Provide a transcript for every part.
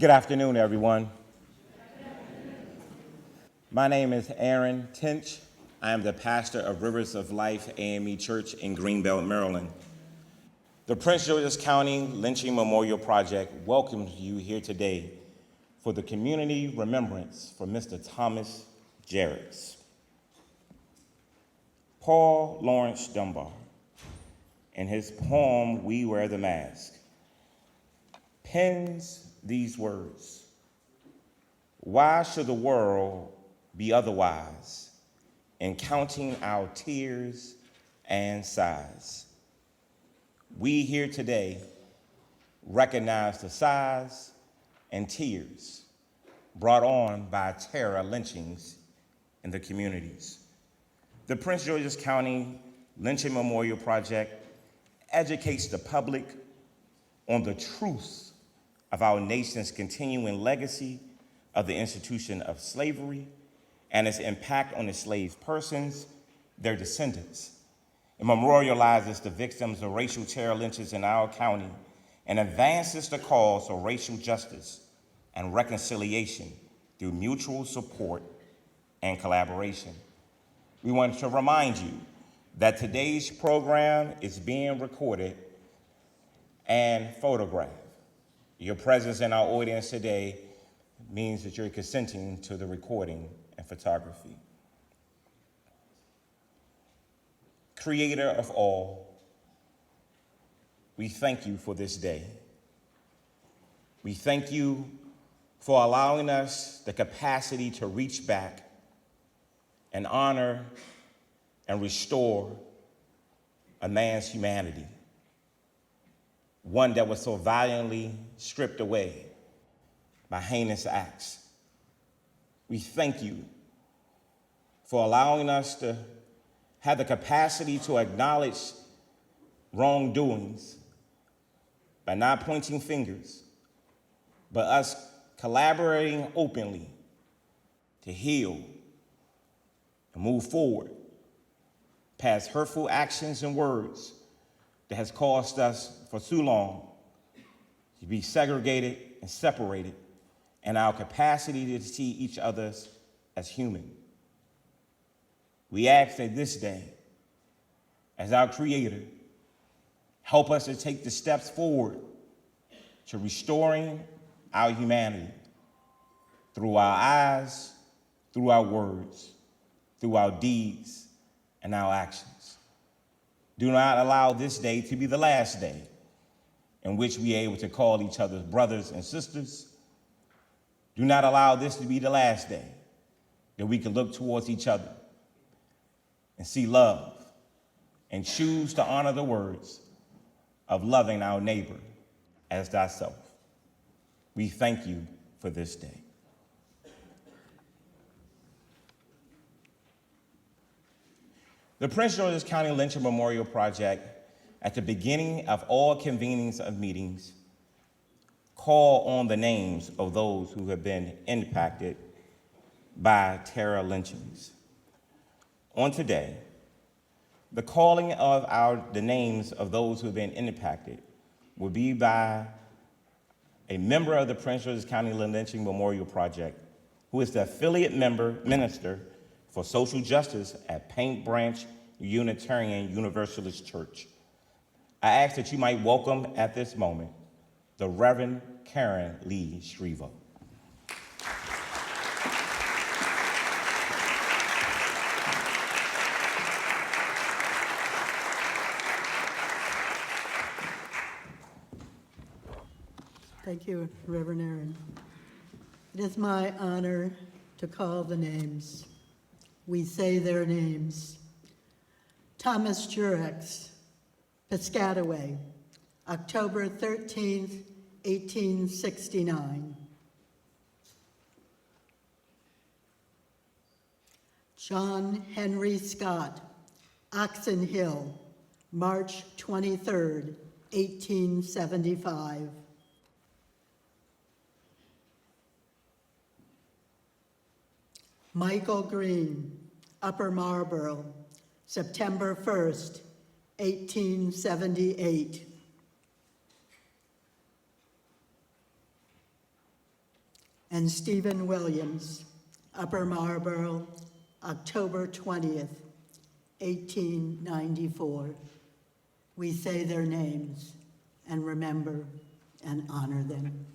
Good afternoon, everyone. My name is Aaron Tinch. I am the pastor of Rivers of Life AME Church in Greenbelt, Maryland. The Prince George's County Lynching Memorial Project welcomes you here today for the community remembrance for Mr. Thomas Juricks. Paul Lawrence Dunbar, in his poem, We Wear the Mask, pens these words: why should the world be otherwise in counting our tears and sighs? We here today recognize the sighs and tears brought on by terror lynchings in the communities. The Prince George's County Lynching Memorial Project educates the public on the truth of our nation's continuing legacy of the institution of slavery and its impact on enslaved persons, their descendants. It memorializes the victims of racial terror lynches in our county and advances the cause of racial justice and reconciliation through mutual support and collaboration. We want to remind you that today's program is being recorded and photographed. Your presence in our audience today means that you're consenting to the recording and photography. Creator of all, we thank you for this day. We thank you for allowing us the capacity to reach back and honor and restore a man's humanity, one that was so violently stripped away by heinous acts. We thank you for allowing us to have the capacity to acknowledge wrongdoings by not pointing fingers, but us collaborating openly to heal and move forward past hurtful actions and words that has caused us for too long to be segregated and separated, and our capacity to see each other as human. We ask that this day, as our Creator, help us to take the steps forward to restoring our humanity through our eyes, through our words, through our deeds, and our actions. Do not allow this day to be the last day in which we are able to call each other brothers and sisters. Do not allow this to be the last day that we can look towards each other and see love and choose to honor the words of loving our neighbor as thyself. We thank you for this day. The Prince George's County Lynching Memorial Project, at the beginning of all convenings of meetings, call on the names of those who have been impacted by terror lynchings. On today, the calling of the names of those who have been impacted will be by a member of the Prince George's County Lynching Memorial Project, who is the affiliate minister for social justice at Paint Branch Unitarian Universalist Church. I ask that you might welcome at this moment the Reverend Karen Lee Shriver. Thank you, Reverend Aaron. It is my honor to call the names. We say their names. Thomas Juricks, Piscataway, October 13th, 1869. John Henry Scott, Oxon Hill, March 23rd, 1875. Michael Green, Upper Marlboro, September 1st, 1878. and Stephen Williams, Upper Marlboro, October 20th, 1894. We say their names and remember and honor them.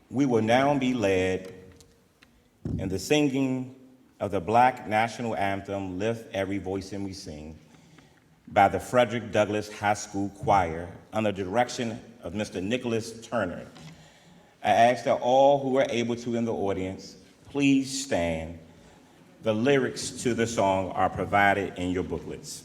We will now be led in the singing of the Black National Anthem, Lift Every Voice and We Sing, by the Frederick Douglass High School Choir under the direction of Mr. Nicholas Turner. I ask that all who are able to in the audience, please stand. The lyrics to the song are provided in your booklets.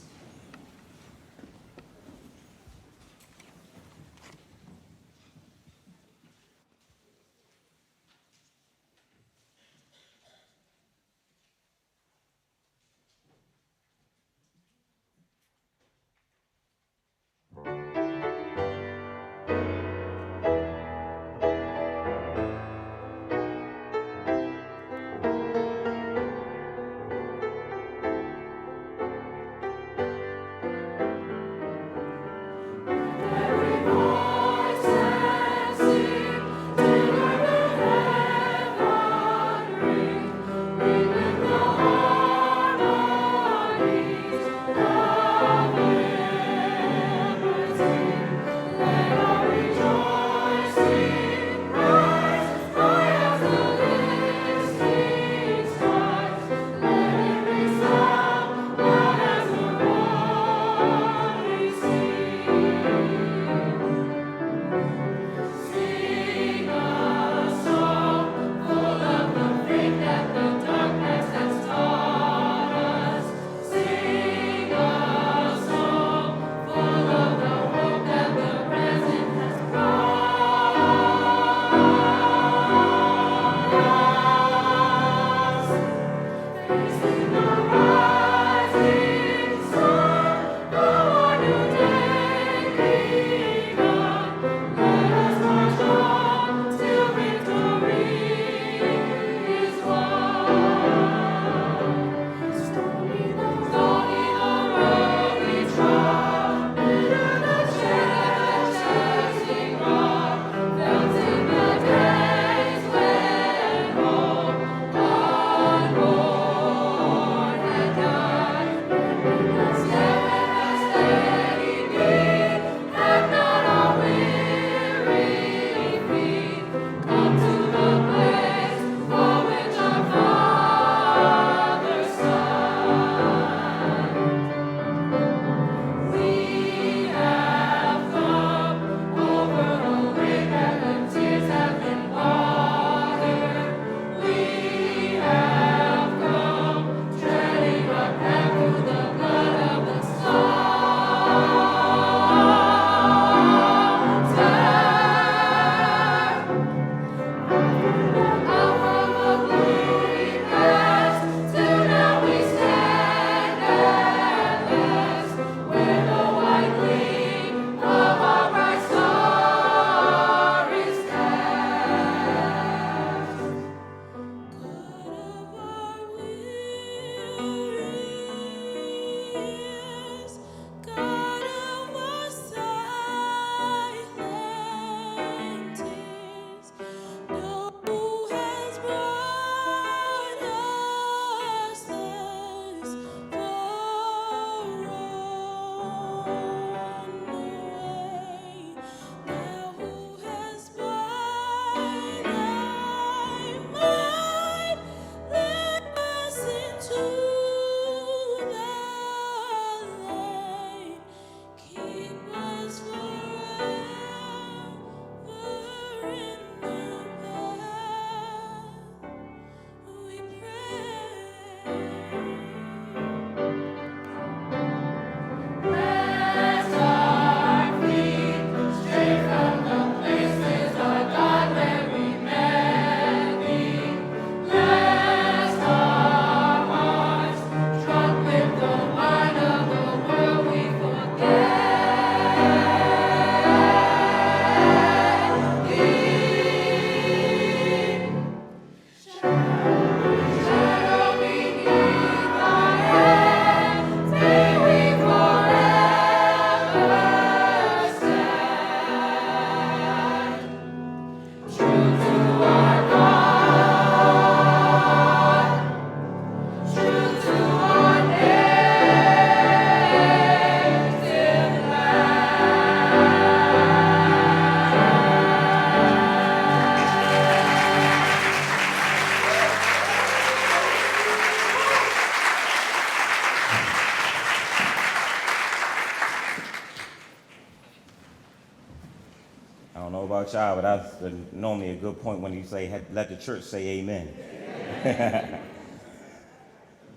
about y'all, but that's normally a good point when you say, let the church say amen.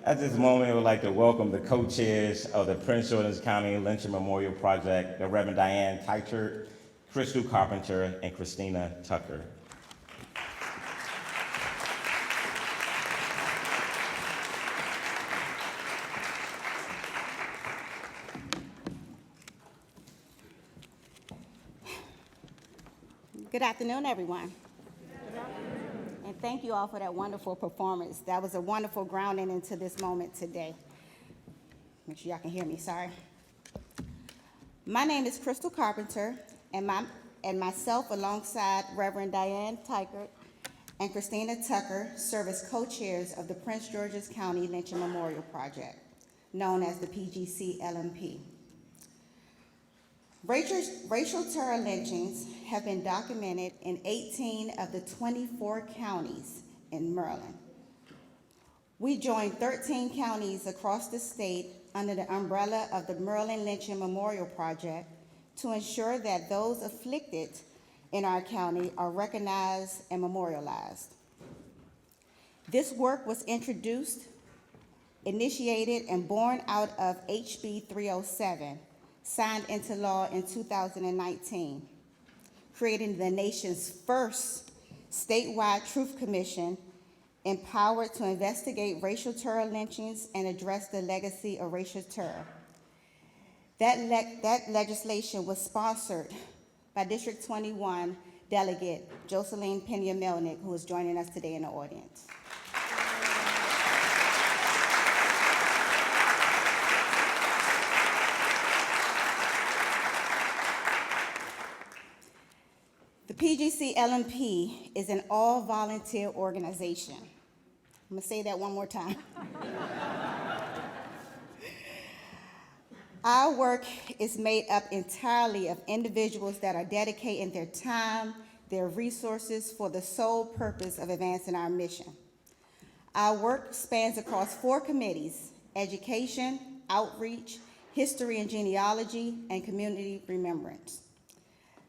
At this moment, I would like to welcome the co-chairs of the Prince George's County Lynching Memorial Project, the Reverend Diane Teichert, Crystal Carpenter, and Christina Tucker. Good afternoon, everyone. And thank you all for that wonderful performance. That was a wonderful grounding into this moment today. Make sure y'all can hear me, sorry. My name is Crystal Carpenter, and myself, alongside Reverend Diane Teichert and Christina Tucker, serve as co-chairs of the Prince George's County Lynching Memorial Project, known as the PGC LMP. Racial terror lynchings have been documented in 18 of the 24 counties in Maryland. We joined 13 counties across the state under the umbrella of the Maryland Lynching Memorial Project to ensure that those afflicted in our county are recognized and memorialized. This work was initiated, and born out of HB 307, signed into law in 2019, creating the nation's first statewide truth commission empowered to investigate racial terror lynchings and address the legacy of racial terror. That legislation was sponsored by District 21 Delegate Jocelyn Pena-Melnick, who is joining us today in the audience. The PGC LMP is an all-volunteer organization. I'm gonna say that one more time. Our work is made up entirely of individuals that are dedicating their time, their resources for the sole purpose of advancing our mission. Our work spans across 4 committees: education, outreach, history and genealogy, and community remembrance,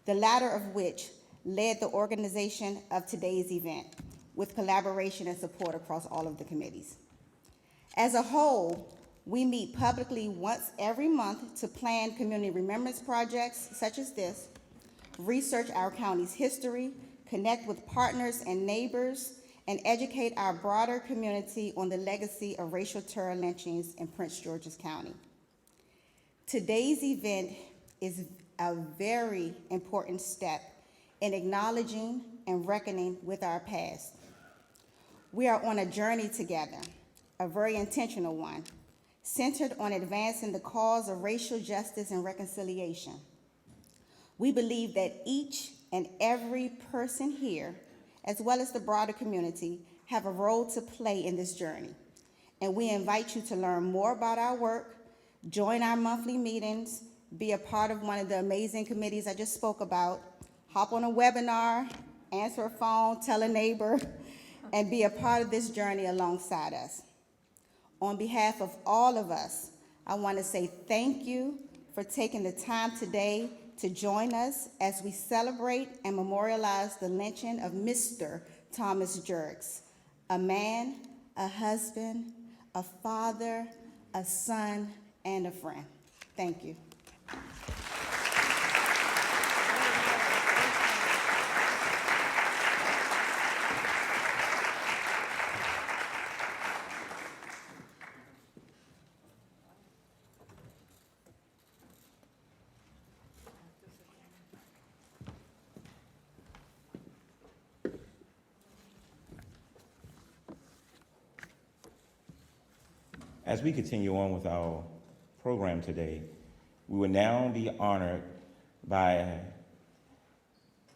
the latter of which led the organization of today's event, with collaboration and support across all of the committees. As a whole, we meet publicly once every month to plan community remembrance projects such as this, research our county's history, connect with partners and neighbors, and educate our broader community on the legacy of racial terror lynchings in Prince George's County. Today's event is a very important step in acknowledging and reckoning with our past. We are on a journey together, a very intentional one, centered on advancing the cause of racial justice and reconciliation. We believe that each and every person here, as well as the broader community, have a role to play in this journey. And we invite you to learn more about our work, join our monthly meetings, be a part of one of the amazing committees I just spoke about, hop on a webinar, answer a phone, tell a neighbor, and be a part of this journey alongside us. On behalf of all of us, I want to say thank you for taking the time today to join us as we celebrate and memorialize the lynching of Mr. Thomas Juricks, a man, a husband, a father, a son, and a friend. Thank you. As we continue on with our program today, we will now be honored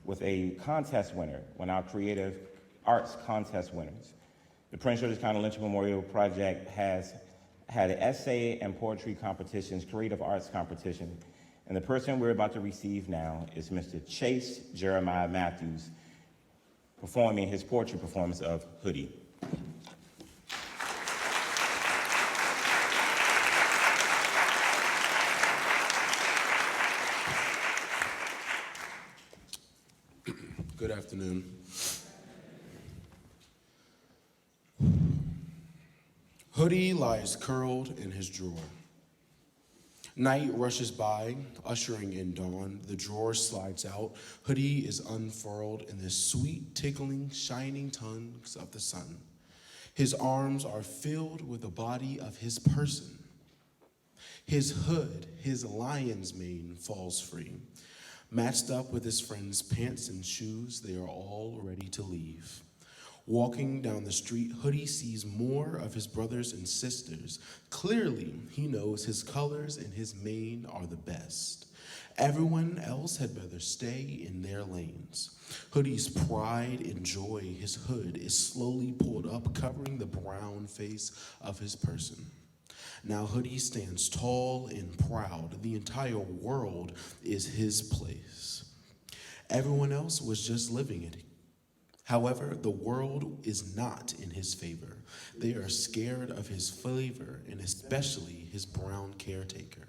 with a contest winner, one of our creative arts contest winners. The Prince George's County Lynching Memorial Project has had essay and poetry competitions, creative arts competition, and the person we're about to receive now is Mr. Chase Jeremiah Matthews, performing his poetry performance of Hoodie. Good afternoon. Hoodie lies curled in his drawer. Night rushes by, ushering in dawn. The drawer slides out. Hoodie is unfurled in the sweet, tickling, shining tongues of the sun. His arms are filled with the body of his person. His hood, his lion's mane, falls free. Matched up with his friend's pants and shoes, they are all ready to leave. Walking down the street, Hoodie sees more of his brothers and sisters. Clearly, he knows his colors and his mane are the best. Everyone else had better stay in their lanes. Hoodie's pride and joy, his hood is slowly pulled up, covering the brown face of his person. Now Hoodie stands tall and proud. The entire world is his place. Everyone else was just living it. However, the world is not in his favor. They are scared of his flavor, and especially his brown caretaker.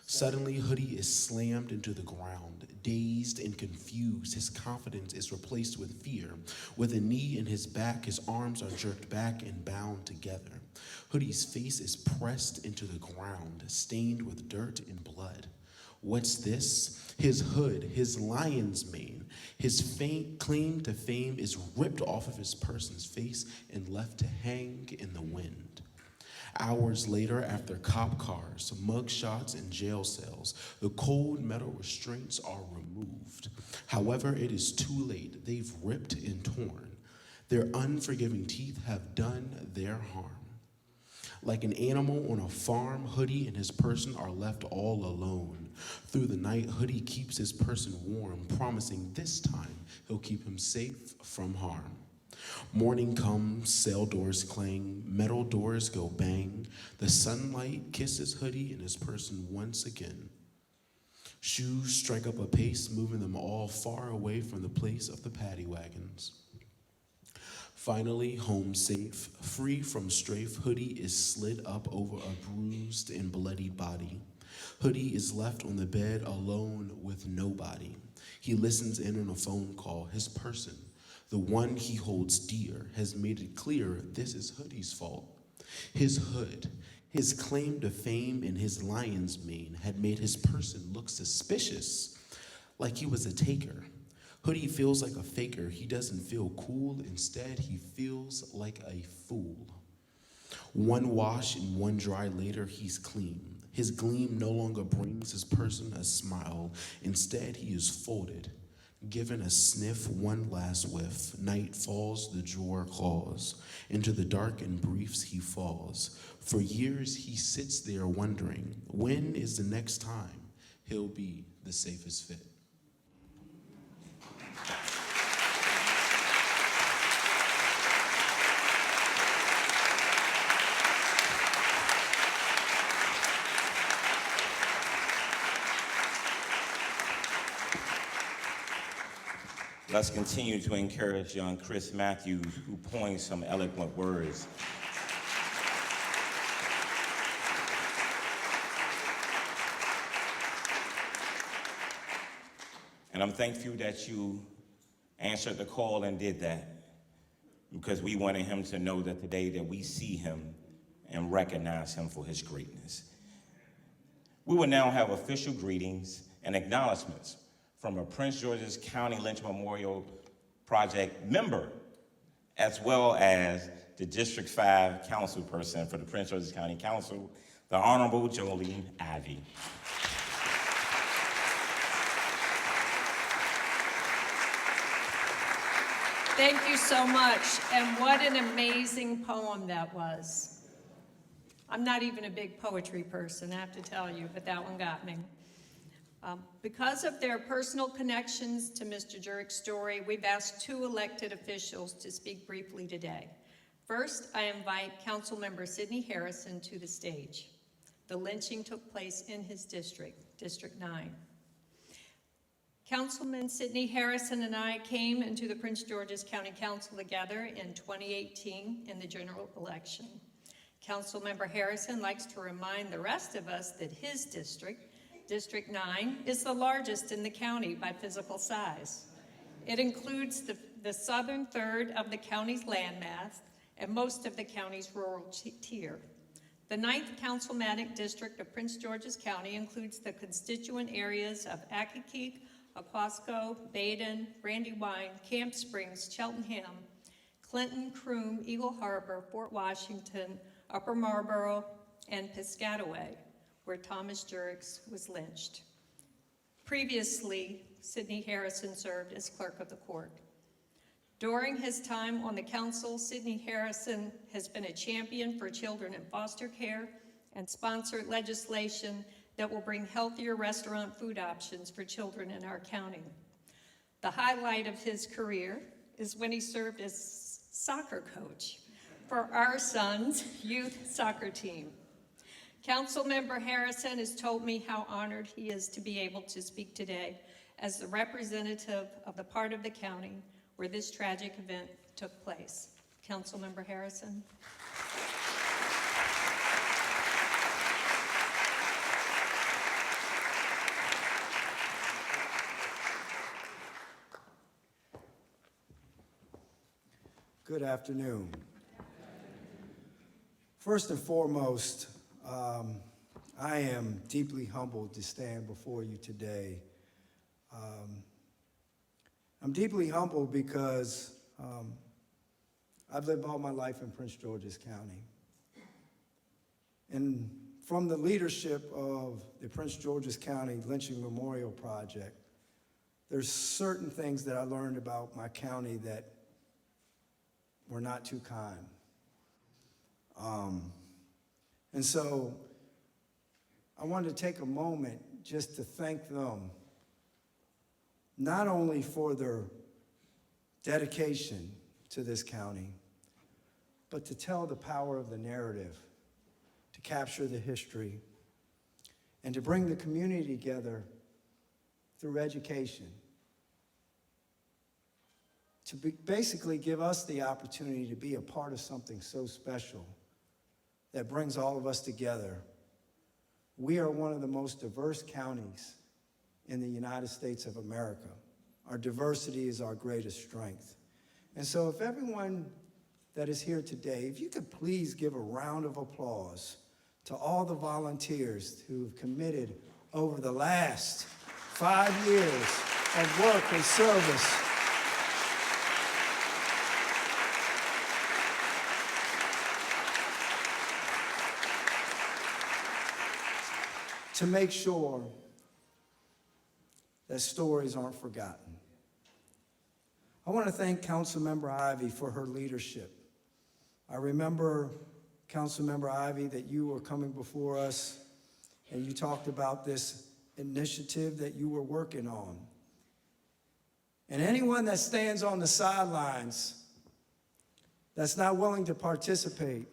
Suddenly, Hoodie is slammed into the ground. Dazed and confused, his confidence is replaced with fear. With a knee in his back, his arms are jerked back and bound together. Hoodie's face is pressed into the ground, stained with dirt and blood. What's this? His hood, his lion's mane, his claim to fame is ripped off of his person's face and left to hang in the wind. Hours later, after cop cars, mug shots, and jail cells, the cold metal restraints are removed. However, it is too late. They've ripped and torn. Their unforgiving teeth have done their harm. Like an animal on a farm, Hoodie and his person are left all alone. Through the night, Hoodie keeps his person warm, promising this time he'll keep him safe from harm. Morning comes, cell doors clang, metal doors go bang. The sunlight kisses Hoodie and his person once again. Shoes strike up a pace, moving them all far away from the place of the paddy wagons. Finally, home safe, free from strafe, Hoodie is slid up over a bruised and bloodied body. Hoodie is left on the bed alone with nobody. He listens in on a phone call. His person, the one he holds dear, has made it clear this is Hoodie's fault. His hood, his claim to fame, and his lion's mane had made his person look suspicious, like he was a taker. Hoodie feels like a faker. He doesn't feel cool. Instead, he feels like a fool. One wash and one dry later, he's clean. His gleam no longer brings his person a smile. Instead, he is folded. Given a sniff, one last whiff. Night falls, the drawer claws. Into the dark and briefs he falls. For years, he sits there wondering, when is the next time he'll be the safest fit? Let's continue to encourage young Chris Matthews, who points some eloquent words. And I'm thankful that you answered the call and did that, because we wanted him to know that today that we see him and recognize him for his greatness. We will now have official greetings and acknowledgments from a Prince George's County Lynching Memorial Project member, as well as the District 5 councilperson for the Prince George's County Council, the Honorable Jolene Ivey. Thank you so much, and what an amazing poem that was. I'm not even a big poetry person, I have to tell you, but that one got me. Because of their personal connections to Mr. Juricks' story, we've asked 2 elected officials to speak briefly today. First, I invite Councilmember Sidney Harrison to the stage. The lynching took place in his district, District 9. Councilman Sidney Harrison and I came into the Prince George's County Council together in 2018 in the general election. Councilmember Harrison likes to remind the rest of us that his district, District 9, is the largest in the county by physical size. It includes the southern third of the county's landmass and most of the county's rural tier. The 9th Councilmanic District of Prince George's County includes the constituent areas of Accokeek, Aquasco, Baden, Brandywine, Camp Springs, Cheltenham, Clinton, Croom, Eagle Harbor, Fort Washington, Upper Marlboro, and Piscataway, where Thomas Juricks was lynched. Previously, Sidney Harrison served as clerk of the court. During his time on the council, Sidney Harrison has been a champion for children in foster care and sponsored legislation that will bring healthier restaurant food options for children in our county. The highlight of his career is when he served as soccer coach for our son's youth soccer team. Councilmember Harrison has told me how honored he is to be able to speak today as the representative of the part of the county where this tragic event took place. Councilmember Harrison. Good afternoon. First and foremost, I am deeply humbled to stand before you today. I'm deeply humbled because I've lived all my life in Prince George's County. And from the leadership of the Prince George's County Lynching Memorial Project, there's certain things that I learned about my county that were not too kind. And so I wanted to take a moment just to thank them, not only for their dedication to this county, but to tell the power of the narrative, to capture the history, and to bring the community together through education, to basically give us the opportunity to be a part of something so special that brings all of us together. We are one of the most diverse counties in the United States of America. Our diversity is our greatest strength. And so if everyone that is here today, if you could please give a round of applause to all the volunteers who've committed over the last 5 years of work and service to make sure that stories aren't forgotten. I want to thank Councilmember Ivy for her leadership. I remember, Councilmember Ivy, that you were coming before us and you talked about this initiative that you were working on. And anyone that stands on the sidelines that's not willing to participate,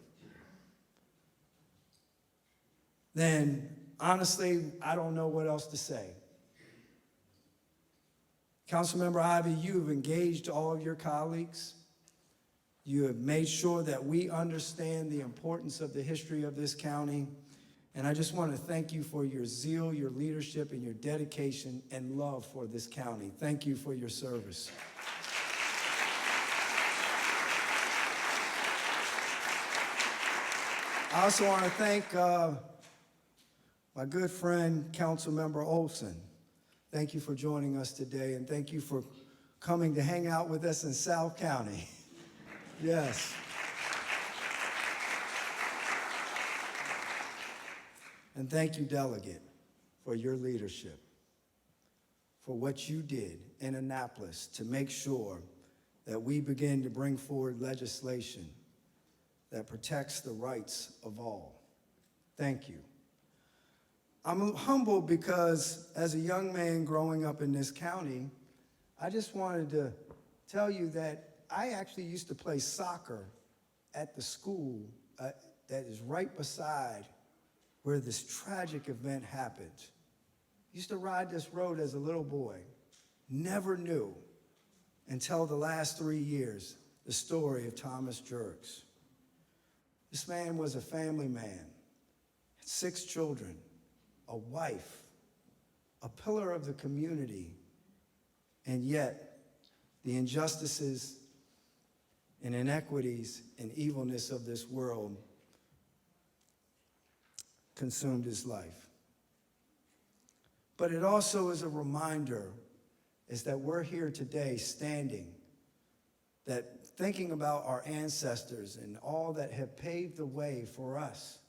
then honestly, I don't know what else to say. Councilmember Ivy, you have engaged all of your colleagues. You have made sure that we understand the importance of the history of this county. And I just want to thank you for your zeal, your leadership, and your dedication and love for this county. Thank you for your service. I also want to thank my good friend, Councilmember Olson. Thank you for joining us today, and thank you for coming to hang out with us in South County. Yes. And thank you, Delegate, for your leadership, for what you did in Annapolis to make sure that we begin to bring forward legislation that protects the rights of all. Thank you. I'm humbled because as a young man growing up in this county, I just wanted to tell you that I actually used to play soccer at the school that is right beside where this tragic event happened. Used to ride this road as a little boy. Never knew until the last 3 years the story of Thomas Juricks. This man was a family man, had 6 children, a wife, a pillar of the community, and yet The injustices and inequities and evilness of this world consumed his life. But it also is a reminder is that we're here today standing, that thinking about our ancestors and all that have paved the way for us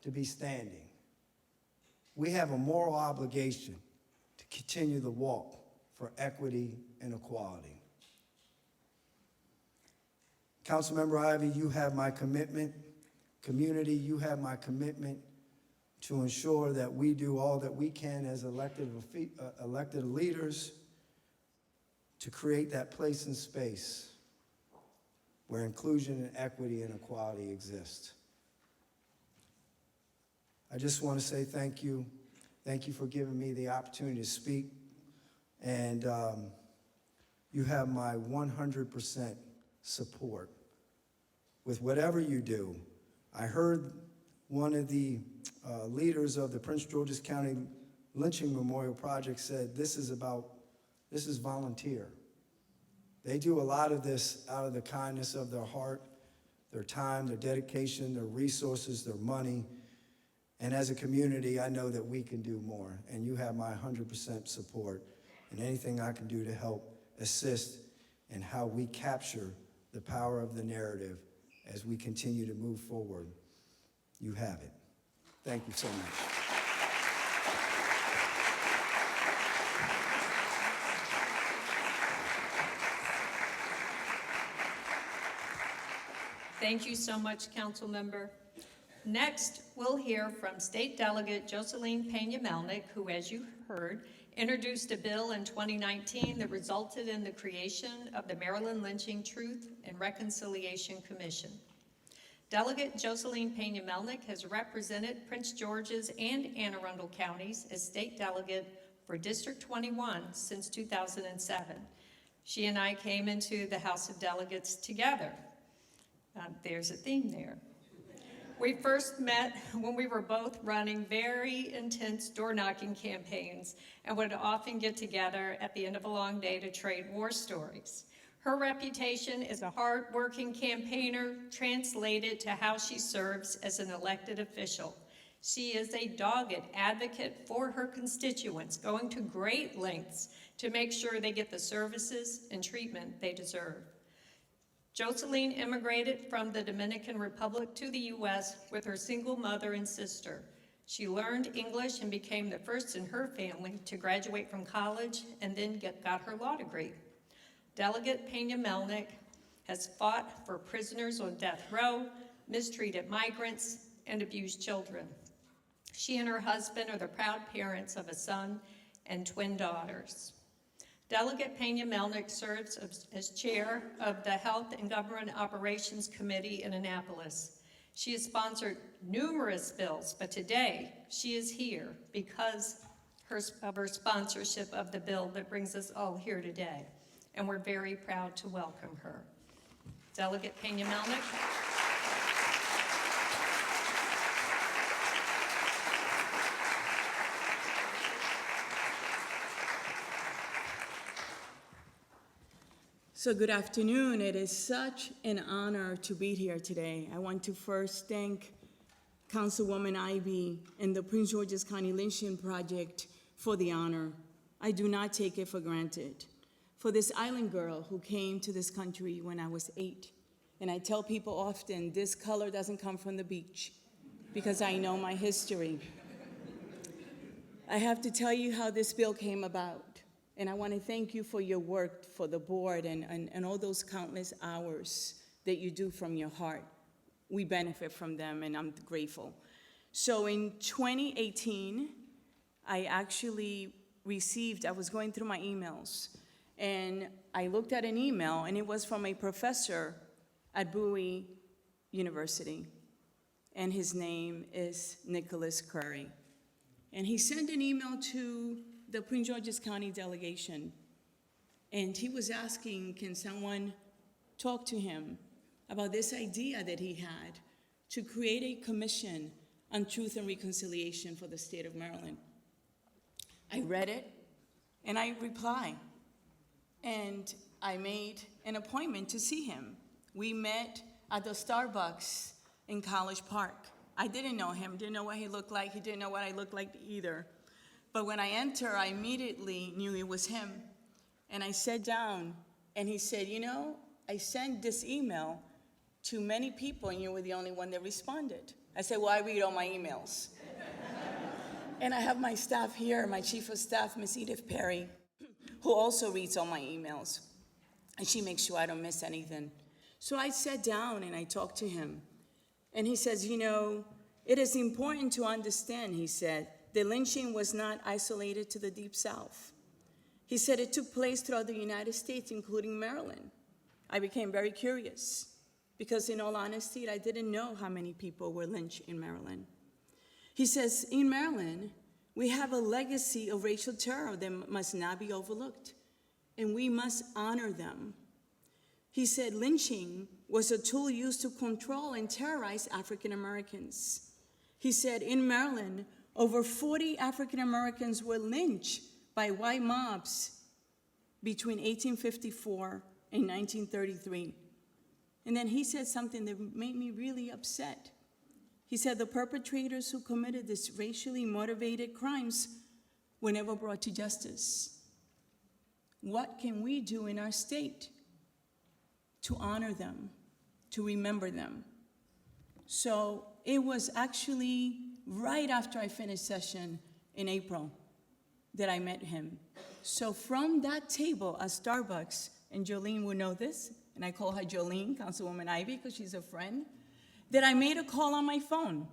to be standing. We have a moral obligation to continue the walk for equity and equality. Councilmember Ivy, you have my commitment. Community, you have my commitment to ensure that we do all that we can as elected leaders to create that place and space where inclusion and equity and equality exist. I just want to say thank you. Thank you for giving me the opportunity to speak. And you have my 100% support with whatever you do. I heard one of the leaders of the Prince George's County Lynching Memorial Project said this is volunteer. They do a lot of this out of the kindness of their heart, their time, their dedication, their resources, their money. And as a community, I know that we can do more. And you have my 100% support. And anything I can do to help assist in how we capture the power of the narrative as we continue to move forward, you have it. Thank you so much. Thank you so much, Council Member. Next, we'll hear from State Delegate Joseline Pena-Melnick, who, as you heard, introduced a bill in 2019 that resulted in the creation of the Maryland Lynching Truth and Reconciliation Commission. Delegate Joseline Pena-Melnick has represented Prince George's and Anne Arundel counties as state delegate for District 21 since 2007. She and I came into the House of Delegates together. There's a theme there. We first met when we were both running very intense door-knocking campaigns and would often get together at the end of a long day to trade war stories. Her reputation as a hard-working campaigner translated to how she serves as an elected official. She is a dogged advocate for her constituents, going to great lengths to make sure they get the services and treatment they deserve. Joseline immigrated from the Dominican Republic to the U.S. with her single mother and sister. She learned English and became the first in her family to graduate from college and then got her law degree. Delegate Pena-Melnick has fought for prisoners on death row, mistreated migrants, and abused children. She and her husband are the proud parents of a son and twin daughters. Delegate Pena-Melnick serves as chair of the Health and Government Operations Committee in Annapolis. She has sponsored numerous bills, but today she is here because of her sponsorship of the bill that brings us all here today. And we're very proud to welcome her. Delegate Pena-Melnick. So good afternoon. It is such an honor to be here today. I want to first thank Councilwoman Ivy and the Prince George's County Lynching Project for the honor. I do not take it for granted. For this island girl who came to this country when I was 8. And I tell people often, this color doesn't come from the beach because I know my history. I have to tell you how this bill came about. And I want to thank you for your work for the board and all those countless hours that you do from your heart. We benefit from them, and I'm grateful. So in 2018, I actually I was going through my emails, and I looked at an email, and it was from a professor at Bowie University, and his name is Nicholas Curry. And he sent an email to the Prince George's County delegation, and he was asking, can someone talk to him about this idea that he had to create a commission on truth and reconciliation for the state of Maryland. I read it, and I replied. And I made an appointment to see him. We met at the Starbucks in College Park. I didn't know him, didn't know what he looked like. He didn't know what I looked like either. But when I entered, I immediately knew it was him. And I sat down, and he said, you know, I sent this email to many people, and you were the only one that responded. I said, well, I read all my emails. And I have my staff here, my chief of staff, Ms. Edith Perry, who also reads all my emails. And she makes sure I don't miss anything. So I sat down and I talked to him. And he says, you know, it is important to understand, he said, that lynching was not isolated to the Deep South. He said it took place throughout the United States, including Maryland. I became very curious because, in all honesty, I didn't know how many people were lynched in Maryland. He says, in Maryland, we have a legacy of racial terror that must not be overlooked, and we must honor them. He said lynching was a tool used to control and terrorize African Americans. He said in Maryland, over 40 African Americans were lynched by white mobs between 1854 and 1933. And then he said something that made me really upset. He said the perpetrators who committed these racially motivated crimes were never brought to justice. What can we do in our state to honor them, to remember them? So it was actually right after I finished session in April that I met him. So from that table at Starbucks, and Jolene will know this, and I call her Jolene, Councilwoman Ivy, because she's a friend, that I made a call on my phone,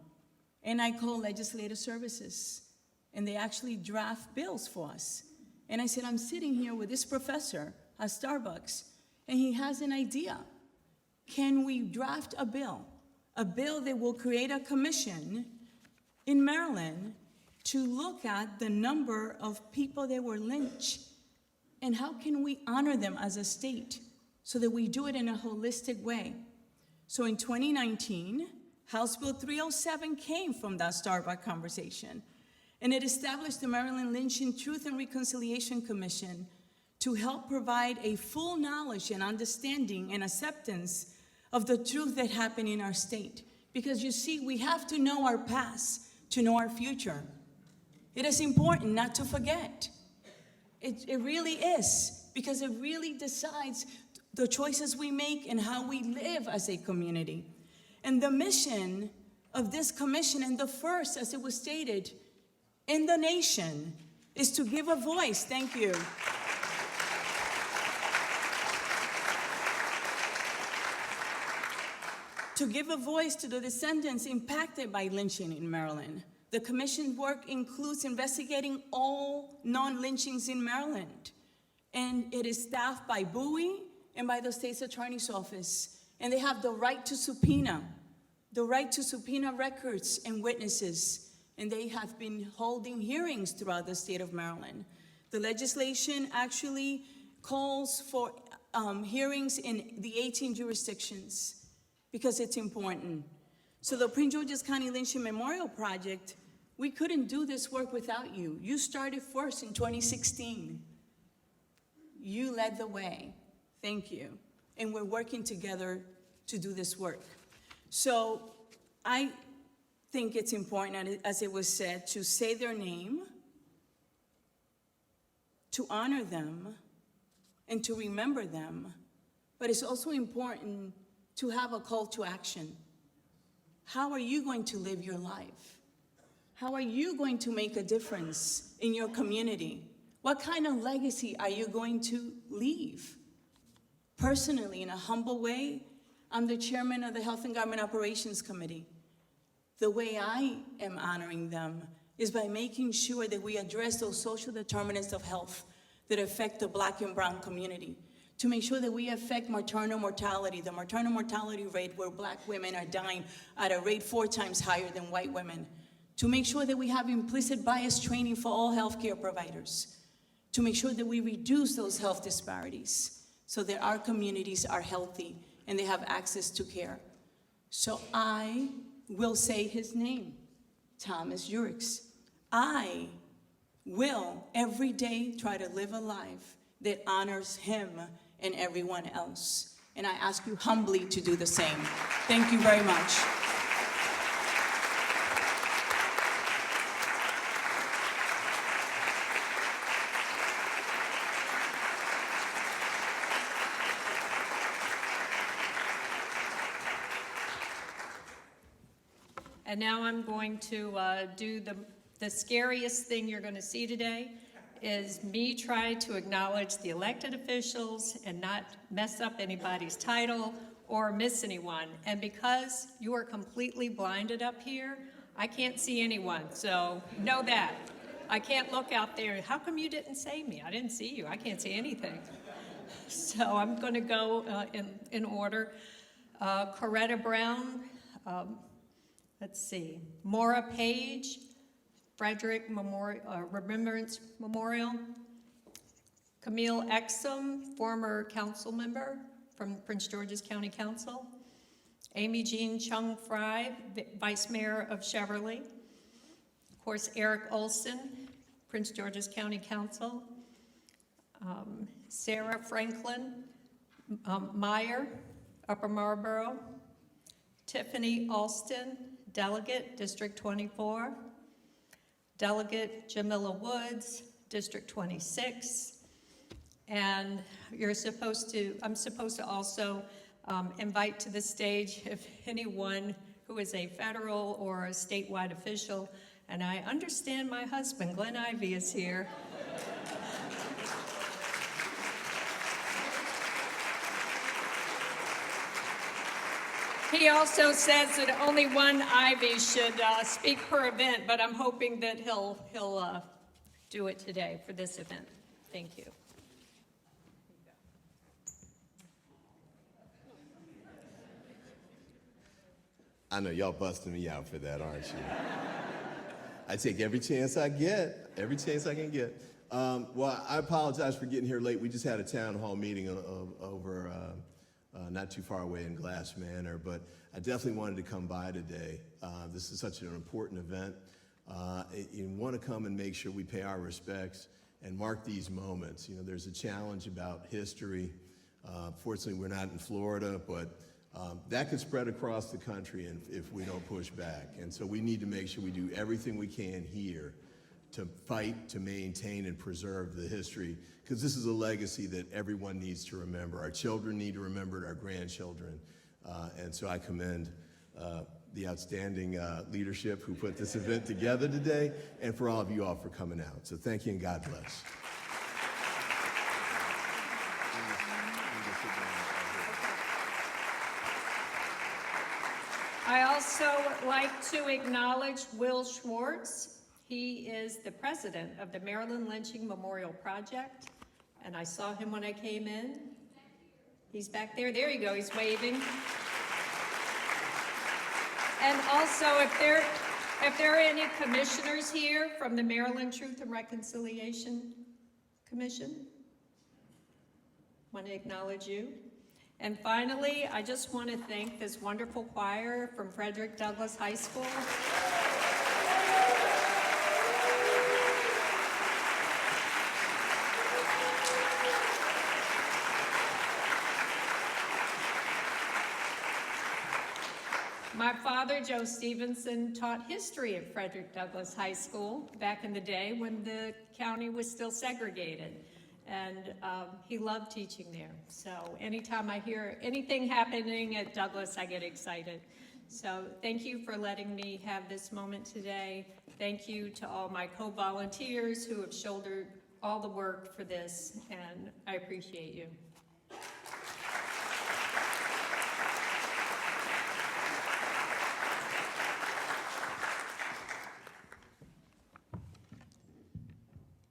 and I called Legislative Services, and they actually draft bills for us. And I said, I'm sitting here with this professor at Starbucks, and he has an idea. Can we draft a bill that will create a commission in Maryland to look at the number of people that were lynched, and how can we honor them as a state so that we do it in a holistic way? So in 2019, House Bill 307 came from that Starbucks conversation, and it established the Maryland Lynching Truth and Reconciliation Commission to help provide a full knowledge and understanding and acceptance of the truth that happened in our state. Because you see, we have to know our past to know our future. It is important not to forget. It really is, because it really decides the choices we make and how we live as a community. And the mission of this commission, and the first, as it was stated, in the nation, is to give a voice. Thank you. To give a voice to the descendants impacted by lynching in Maryland. The commission's work includes investigating all non-lynchings in Maryland. And it is staffed by Bowie and by the state's attorney's office. And they have the right to subpoena records and witnesses. And they have been holding hearings throughout the state of Maryland. The legislation actually calls for hearings in the 18 jurisdictions, because it's important. So the Prince George's County Lynching Memorial Project, we couldn't do this work without you. You started first in 2016. You led the way. Thank you. And we're working together to do this work. So I think it's important, as it was said, to say their name, to honor them, and to remember them. But it's also important to have a call to action. How are you going to live your life? How are you going to make a difference in your community? What kind of legacy are you going to leave? Personally, in a humble way, I'm the chairman of the Health and Government Operations Committee. The way I am honoring them is by making sure that we address those social determinants of health that affect the Black and brown community, to make sure that we affect maternal mortality, the maternal mortality rate where Black women are dying at a rate 4 times higher than white women, to make sure that we have implicit bias training for all healthcare providers, to make sure that we reduce those health disparities so that our communities are healthy and they have access to care. So I will say his name, Thomas Juricks. I will every day try to live a life that honors him and everyone else. And I ask you humbly to do the same. Thank you very much. And now I'm going to do the scariest thing you're going to see today is me try to acknowledge the elected officials and not mess up anybody's title or miss anyone. And because you are completely blinded up here, I can't see anyone, so know that. I can't look out there. How come you didn't say me? I didn't see you. I can't see anything. So I'm going to go in order. Coretta Brown, let's see, Maura Page, Frederick Remembrance Memorial, Camille Exum, former council member from Prince George's County Council, Amy Jean Chung Fry, Vice Mayor of Cheverly, of course, Eric Olson, Prince George's County Council, Sarah Franklin Meyer, Upper Marlboro, Tiffany Alston, Delegate, District 24, Delegate Jamila Woods, District 26, and I'm supposed to also invite to the stage if anyone who is a federal or a statewide official, and I understand my husband, Glenn Ivey, is here. He also says that only one Ivy should speak per event, but I'm hoping that he'll do it today for this event. Thank you. I know y'all busting me out for that, aren't you? I take every chance I get, every chance I can get. Well, I apologize for getting here late. We just had a town hall meeting over not too far away in Glass Manor, but I definitely wanted to come by today. This is such an important event. You want to come and make sure we pay our respects and mark these moments. You know, there's a challenge about history. Fortunately, we're not in Florida, but that could spread across the country if we don't push back. And so we need to make sure we do everything we can here to fight, to maintain, and preserve the history, because this is a legacy that everyone needs to remember. Our children need to remember it, our grandchildren. And so I commend the outstanding leadership who put this event together today, and for all of you all for coming out. So thank you and God bless. I also like to acknowledge Will Schwartz. He is the president of the Maryland Lynching Memorial Project, and I saw him when I came in. He's back there. There you go. He's waving. And also, if there are any commissioners here from the Maryland Truth and Reconciliation Commission, want to acknowledge you. And finally, I just want to thank this wonderful choir from Frederick Douglass High School. My father, Joe Stevenson, taught history at Frederick Douglass High School back in the day when the county was still segregated. And he loved teaching there. So anytime I hear anything happening at Douglass, I get excited. So thank you for letting me have this moment today. Thank you to all my co-volunteers who have shouldered all the work for this, and I appreciate you.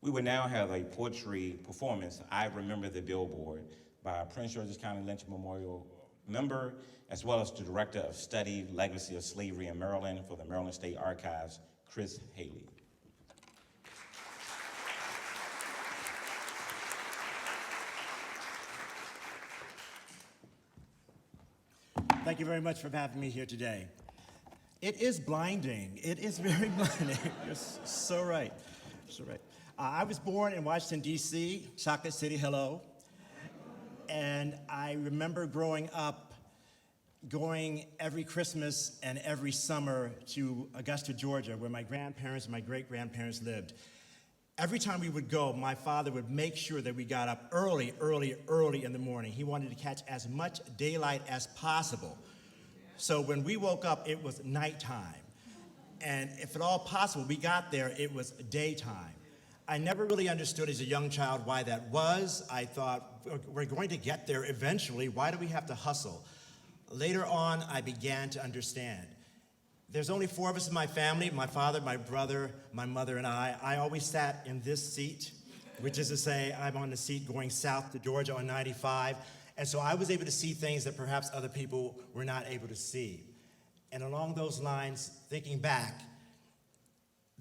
We will now have a poetry performance, I Remember the Billboard, by Prince George's County Lynching Memorial member, as well as the Director of Study, Legacy of Slavery in Maryland for the Maryland State Archives, Chris Haley. Thank you very much for having me here today. It is blinding. It is very blinding. You're so right. So right. I was born in Washington, D.C., Chocolate City, hello. And I remember growing up, going every Christmas and every summer to Augusta, Georgia, where my grandparents and my great-grandparents lived. Every time we would go, my father would make sure that we got up early in the morning. He wanted to catch as much daylight as possible. So when we woke up, it was nighttime. And if at all possible, we got there, it was daytime. I never really understood as a young child why that was. I thought, we're going to get there eventually. Why do we have to hustle? Later on, I began to understand. There's only 4 of us in my family, my father, my brother, my mother, and I. I always sat in this seat, which is to say I'm on the seat going south to Georgia on 95. And so I was able to see things that perhaps other people were not able to see. And along those lines, thinking back,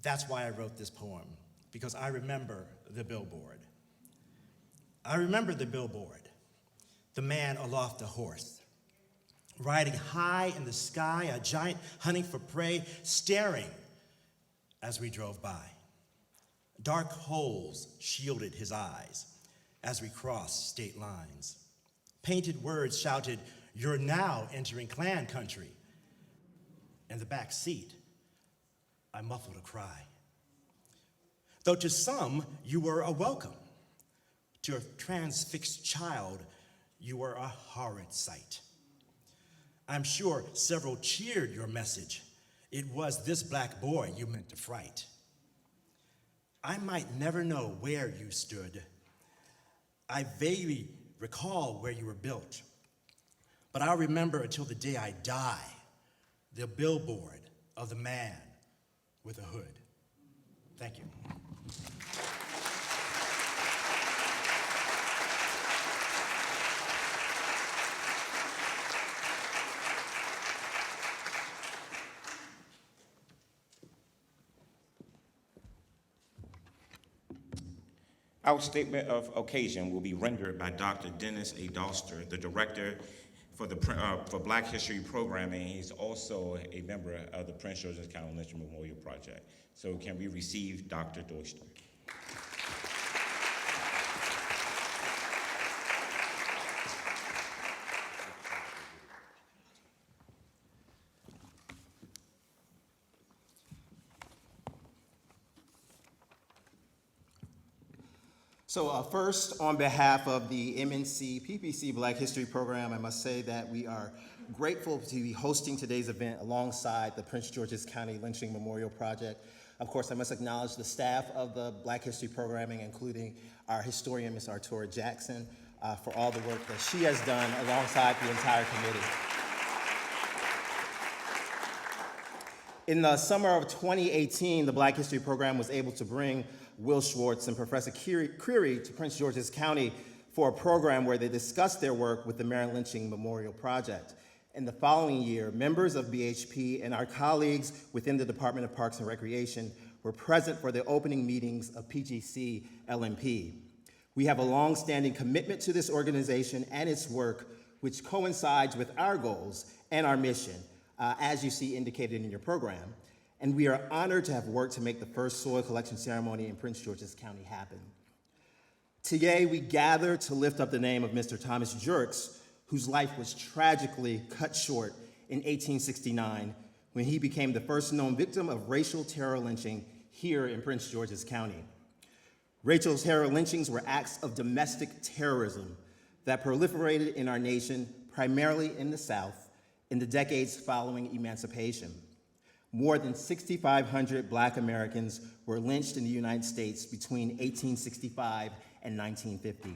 that's why I wrote this poem, because I remember the billboard. I remember the billboard, the man aloft a horse, riding high in the sky, a giant hunting for prey, staring as we drove by. Dark holes shielded his eyes as we crossed state lines. Painted words shouted, "You're now entering Klan country." In the back seat, I muffled a cry. Though to some, you were a welcome. To a transfixed child, you were a horrid sight. I'm sure several cheered your message. It was this black boy you meant to fright. I might never know where you stood. I vaguely recall where you were built. But I'll remember until the day I die, the billboard of the man with a hood. Thank you. Our statement of occasion will be rendered by Dr. Dennis A. Doster, the director for Black History Programming. He's also a member of the Prince George's County Lynching Memorial Project. So can we receive Dr. Doster? So first, on behalf of the MNC PPC Black History Program, I must say that we are grateful to be hosting today's event alongside the Prince George's County Lynching Memorial Project. Of course, I must acknowledge the staff of the Black History Programming, including our historian, Ms. Artura Jackson, for all the work that she has done alongside the entire committee. In the summer of 2018, the Black History Program was able to bring Will Schwartz and Professor Creary to Prince George's County for a program where they discussed their work with the Maryland Lynching Memorial Project. In the following year, members of BHP and our colleagues within the Department of Parks and Recreation were present for the opening meetings of PGC LMP. We have a long-standing commitment to this organization and its work, which coincides with our goals and our mission, as you see indicated in your program. And we are honored to have worked to make the first soil collection ceremony in Prince George's County happen. Today, we gather to lift up the name of Mr. Thomas Juricks, whose life was tragically cut short in 1869 when he became the first known victim of racial terror lynching here in Prince George's County. Racial terror lynchings were acts of domestic terrorism that proliferated in our nation, primarily in the South, in the decades following emancipation. More than 6,500 Black Americans were lynched in the United States between 1865 and 1950.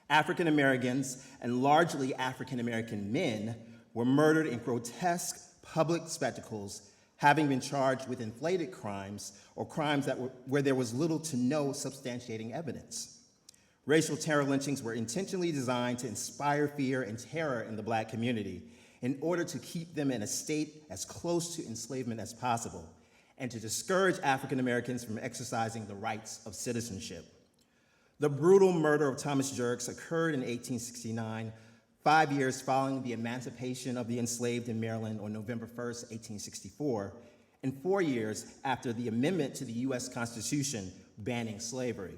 African Americans, and largely African American men, were murdered in grotesque public spectacles, having been charged with inflated crimes or crimes where there was little to no substantiating evidence. Racial terror lynchings were intentionally designed to inspire fear and terror in the Black community, in order to keep them in a state as close to enslavement as possible, and to discourage African Americans from exercising the rights of citizenship. The brutal murder of Thomas Juricks occurred in 1869, 5 years following the emancipation of the enslaved in Maryland on November 1st, 1864, and 4 years after the amendment to the US Constitution banning slavery.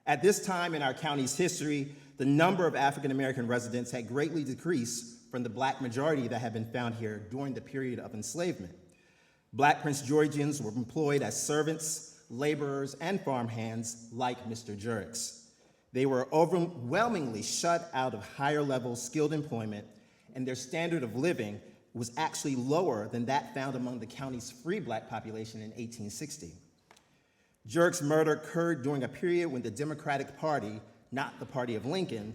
At this time in our county's history, the number of African American residents had greatly decreased from the Black majority that had been found here during the period of enslavement. Black Prince Georgians were employed as servants, laborers, and farmhands like Mr. Juricks. They were overwhelmingly shut out of higher level skilled employment, and their standard of living was actually lower than that found among the county's free Black population in 1860. Juricks' murder occurred during a period when the Democratic Party, not the party of Lincoln,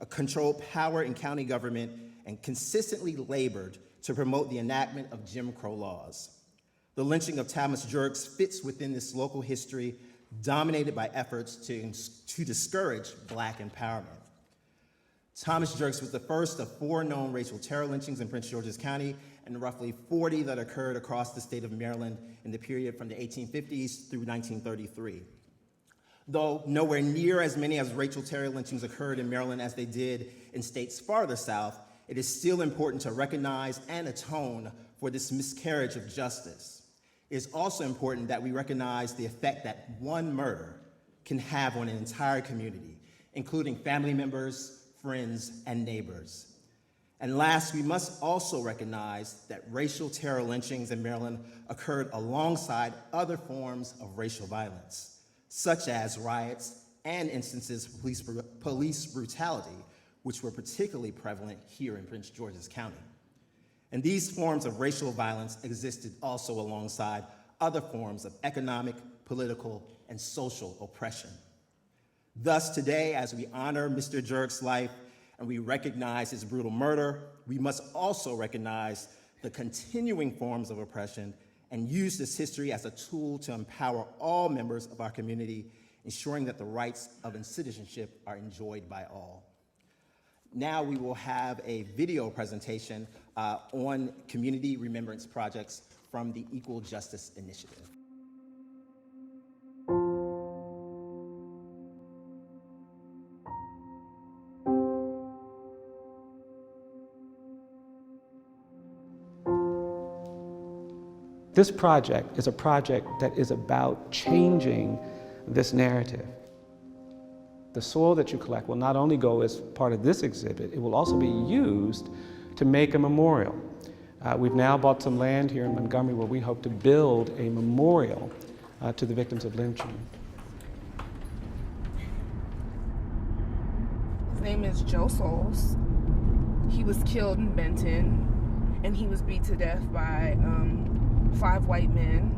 controlled power in county government and consistently labored to promote the enactment of Jim Crow laws. The lynching of Thomas Juricks fits within this local history dominated by efforts to discourage Black empowerment. Thomas Juricks was the first of 4 known racial terror lynchings in Prince George's County and roughly 40 that occurred across the state of Maryland in the period from the 1850s through 1933. Though nowhere near as many as racial terror lynchings occurred in Maryland as they did in states farther south, it is still important to recognize and atone for this miscarriage of justice. It is also important that we recognize the effect that one murder can have on an entire community, including family members, friends, and neighbors. And last, we must also recognize that racial terror lynchings in Maryland occurred alongside other forms of racial violence, such as riots and instances of police brutality, which were particularly prevalent here in Prince George's County. And these forms of racial violence existed also alongside other forms of economic, political, and social oppression. Thus, today, as we honor Mr. Juricks' life and we recognize his brutal murder, we must also recognize the continuing forms of oppression and use this history as a tool to empower all members of our community, ensuring that the rights of citizenship are enjoyed by all. Now we will have a video presentation on community remembrance projects from the Equal Justice Initiative. This project is a project that is about changing this narrative. The soil that you collect will not only go as part of this exhibit, it will also be used to make a memorial. We've now bought some land here in Montgomery where we hope to build a memorial to the victims of lynching. His name is Joe Souls. He was killed in Benton, and he was beat to death by 5 white men.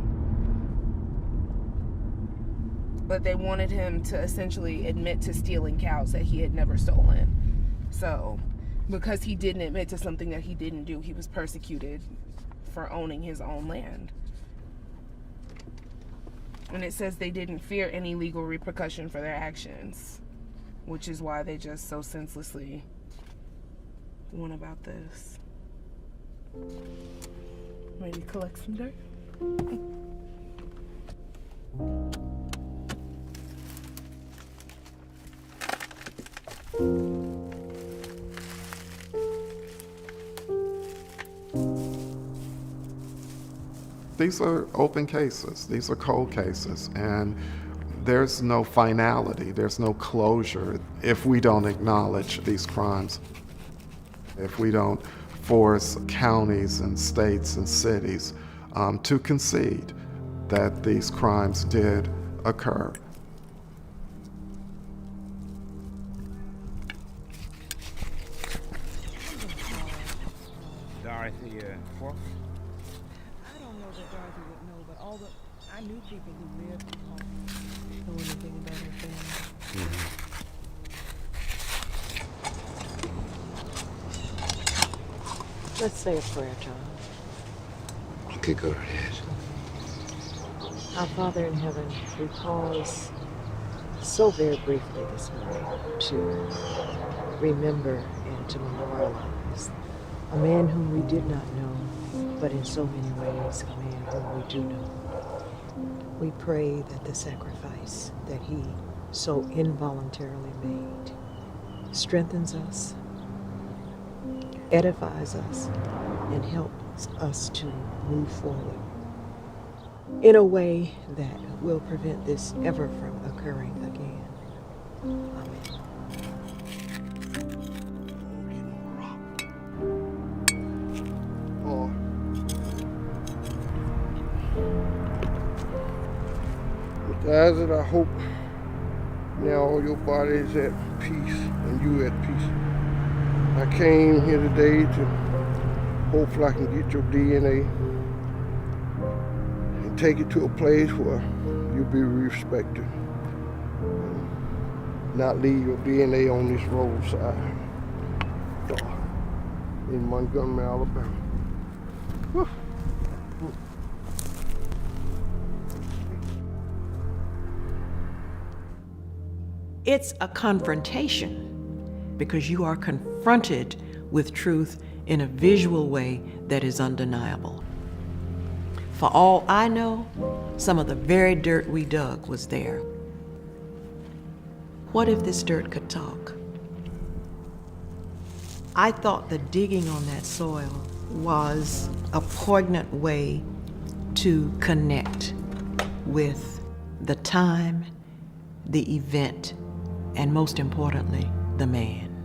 But they wanted him to essentially admit to stealing cows that he had never stolen. So, because he didn't admit to something that he didn't do, he was persecuted for owning his own land. And it says they didn't fear any legal repercussion for their actions, which is why they just so senselessly went about this. Ready to collect some dirt? These are open cases, these are cold cases, and there's no finality, there's no closure if we don't acknowledge these crimes, if we don't force counties and states and cities to concede that these crimes did occur. Dorothy Fork? I don't know that Dorothy would know, but I knew people who lived in home, know anything about her family. Let's say a prayer, John. Okay, go ahead. Our Father in heaven, we pause so very briefly this morning to remember and to memorialize a man whom we did not know, but in so many ways a man whom we do know. We pray that the sacrifice that he so involuntarily made strengthens us, edifies us, and helps us to move forward in a way that will prevent this ever from occurring again. Amen. Isaac, I hope now all your body is at peace and you at peace. I came here today to hopefully I can get your DNA and take it to a place where you'll be respected. Not leave your DNA on this roadside in Montgomery, Alabama. Whew. It's a confrontation because you are confronted with truth in a visual way that is undeniable. For all I know, some of the very dirt we dug was there. What if this dirt could talk? I thought the digging on that soil was a poignant way to connect with the time, the event, and most importantly, the man.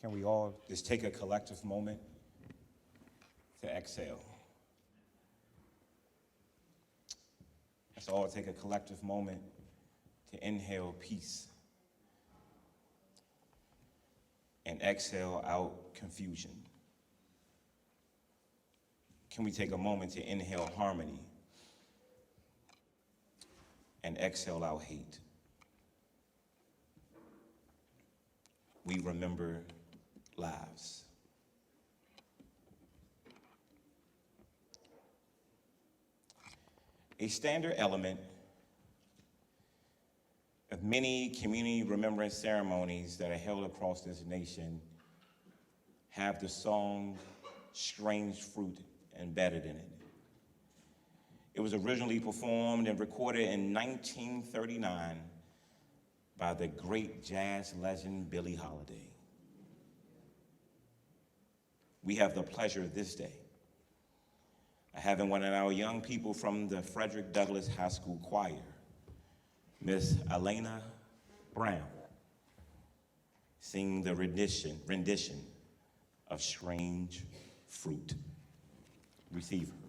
Can we all just take a collective moment to exhale? Let's all take a collective moment to inhale peace and exhale out confusion. Can we take a moment to inhale harmony and exhale out hate? We remember lives. A standard element of many community remembrance ceremonies that are held across this nation have the song Strange Fruit embedded in it. It was originally performed and recorded in 1939 by the great jazz legend Billie Holiday. We have the pleasure this day of having one of our young people from the Frederick Douglass High School Choir, Miss Elena Brown, sing the rendition of Strange Fruit. Receive her.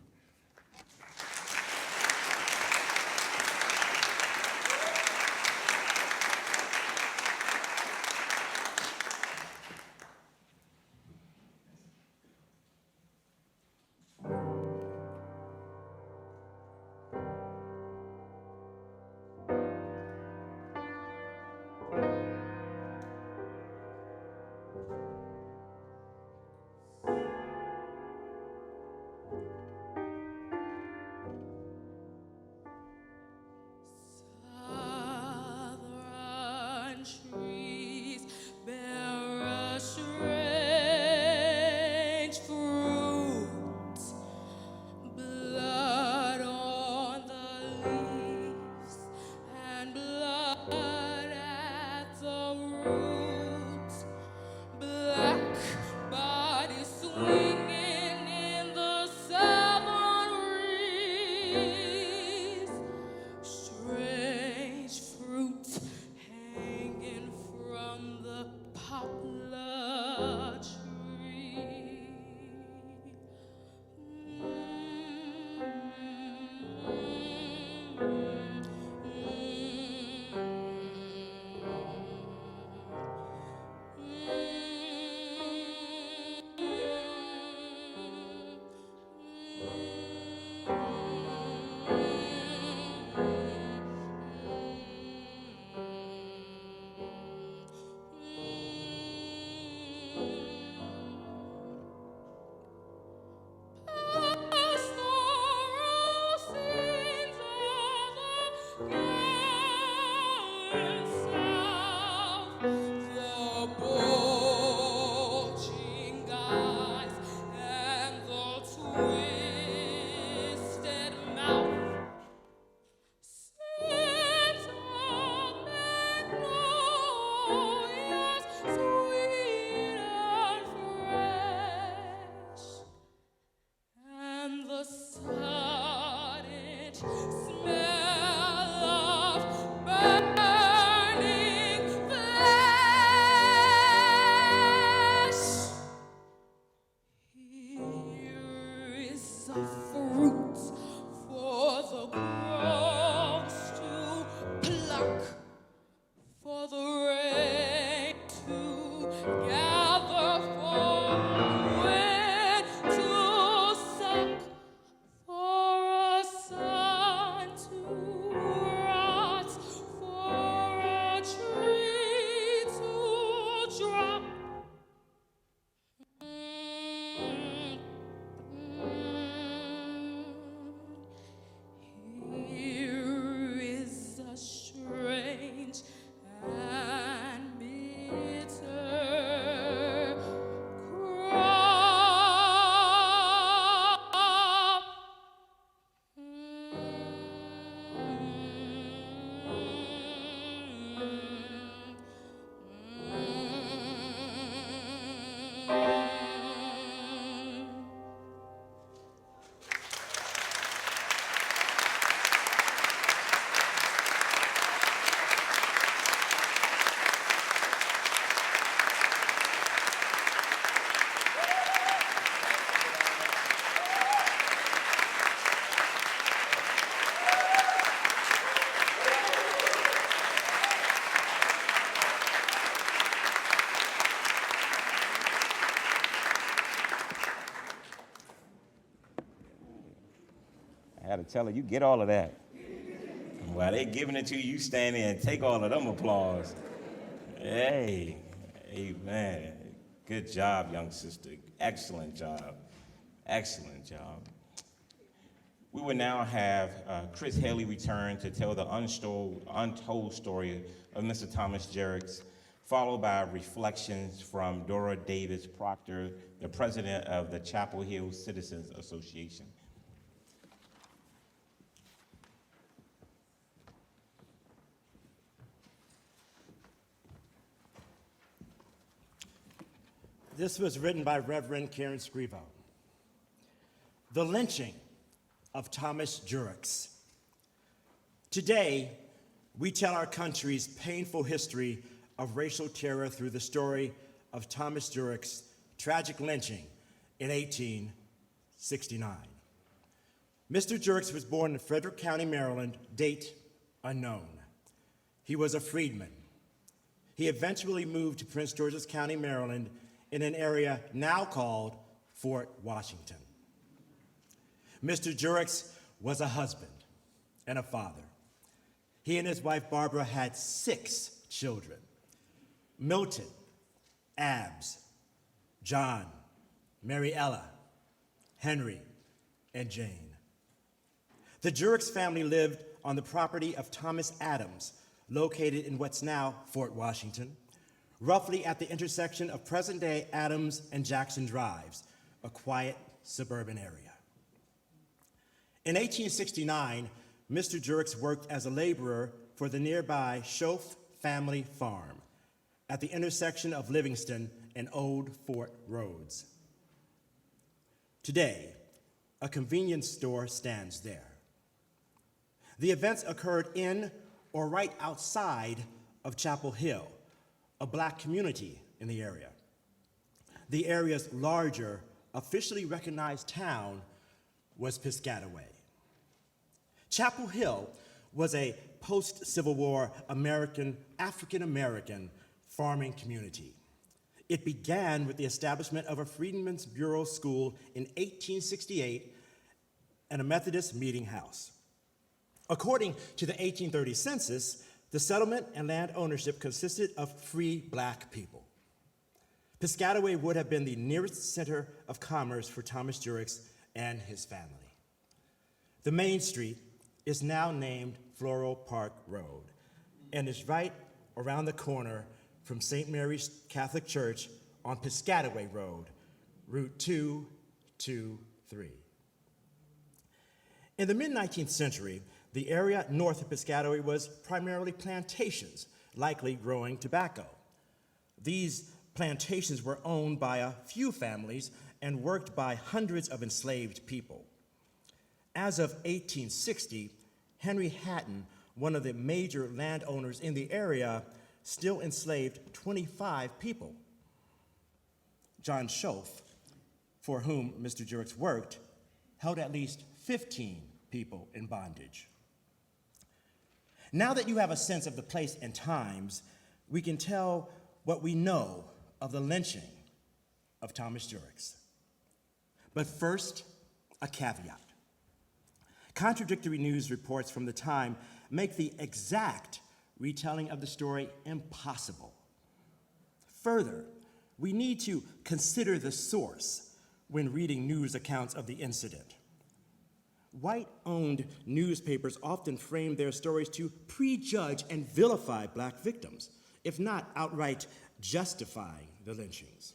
smell of burning flesh. Here is a fruit for the groves to pluck, for the rain to gather, for wind to suck, for a sun to rot, for a tree to drop. Here is a strange and bitter crop. I had to tell her, you get all of that. While they giving it to you, you stand there and take all of them applause. Hey, amen. Good job, young sister. Excellent job. Excellent job. We will now have Chris Haley return to tell the untold story of Mr. Thomas Juricks, followed by reflections from Dora Davis Proctor, the president of the Chapel Hill Citizens Association. This was written by Reverend Karen Scrivo. The Lynching of Thomas Juricks. Today, we tell our country's painful history of racial terror through the story of Thomas Juricks' tragic lynching in 1869. Mr. Juricks was born in Frederick County, Maryland, date unknown. He was a freedman. He eventually moved to Prince George's County, Maryland, in an area now called Fort Washington. Mr. Juricks was a husband and a father. He and his wife Barbara had 6 children: Milton, Abs, John, Mary Ella, Henry, and Jane. The Juricks family lived on the property of Thomas Adams, located in what's now Fort Washington, roughly at the intersection of present-day Adams and Jackson Drives, a quiet suburban area. In 1869, Mr. Juricks worked as a laborer for the nearby Schoaf family farm at the intersection of Livingston and Old Fort Roads. Today, a convenience store stands there. The events occurred in or right outside of Chapel Hill, a Black community in the area. The area's larger, officially recognized town was Piscataway. Chapel Hill was a post-Civil War African-American farming community. It began with the establishment of a Freedmen's Bureau school in 1868 and a Methodist meeting house. According to the 1830 census, the settlement and land ownership consisted of free Black people. Piscataway would have been the nearest center of commerce for Thomas Juricks and his family. The main street is now named Floral Park Road and is right around the corner from St. Mary's Catholic Church on Piscataway Road, Route 223. In the mid-19th century, the area north of Piscataway was primarily plantations, likely growing tobacco. These plantations were owned by a few families and worked by hundreds of enslaved people. As of 1860, Henry Hatton, one of the major landowners in the area, still enslaved 25 people. John Schoaf, for whom Mr. Juricks worked, held at least 15 people in bondage. Now that you have a sense of the place and times, we can tell what we know of the lynching of Thomas Juricks. But first, a caveat. Contradictory news reports from the time make the exact retelling of the story impossible. Further, we need to consider the source when reading news accounts of the incident. White-owned newspapers often frame their stories to prejudge and vilify black victims, if not outright justifying the lynchings.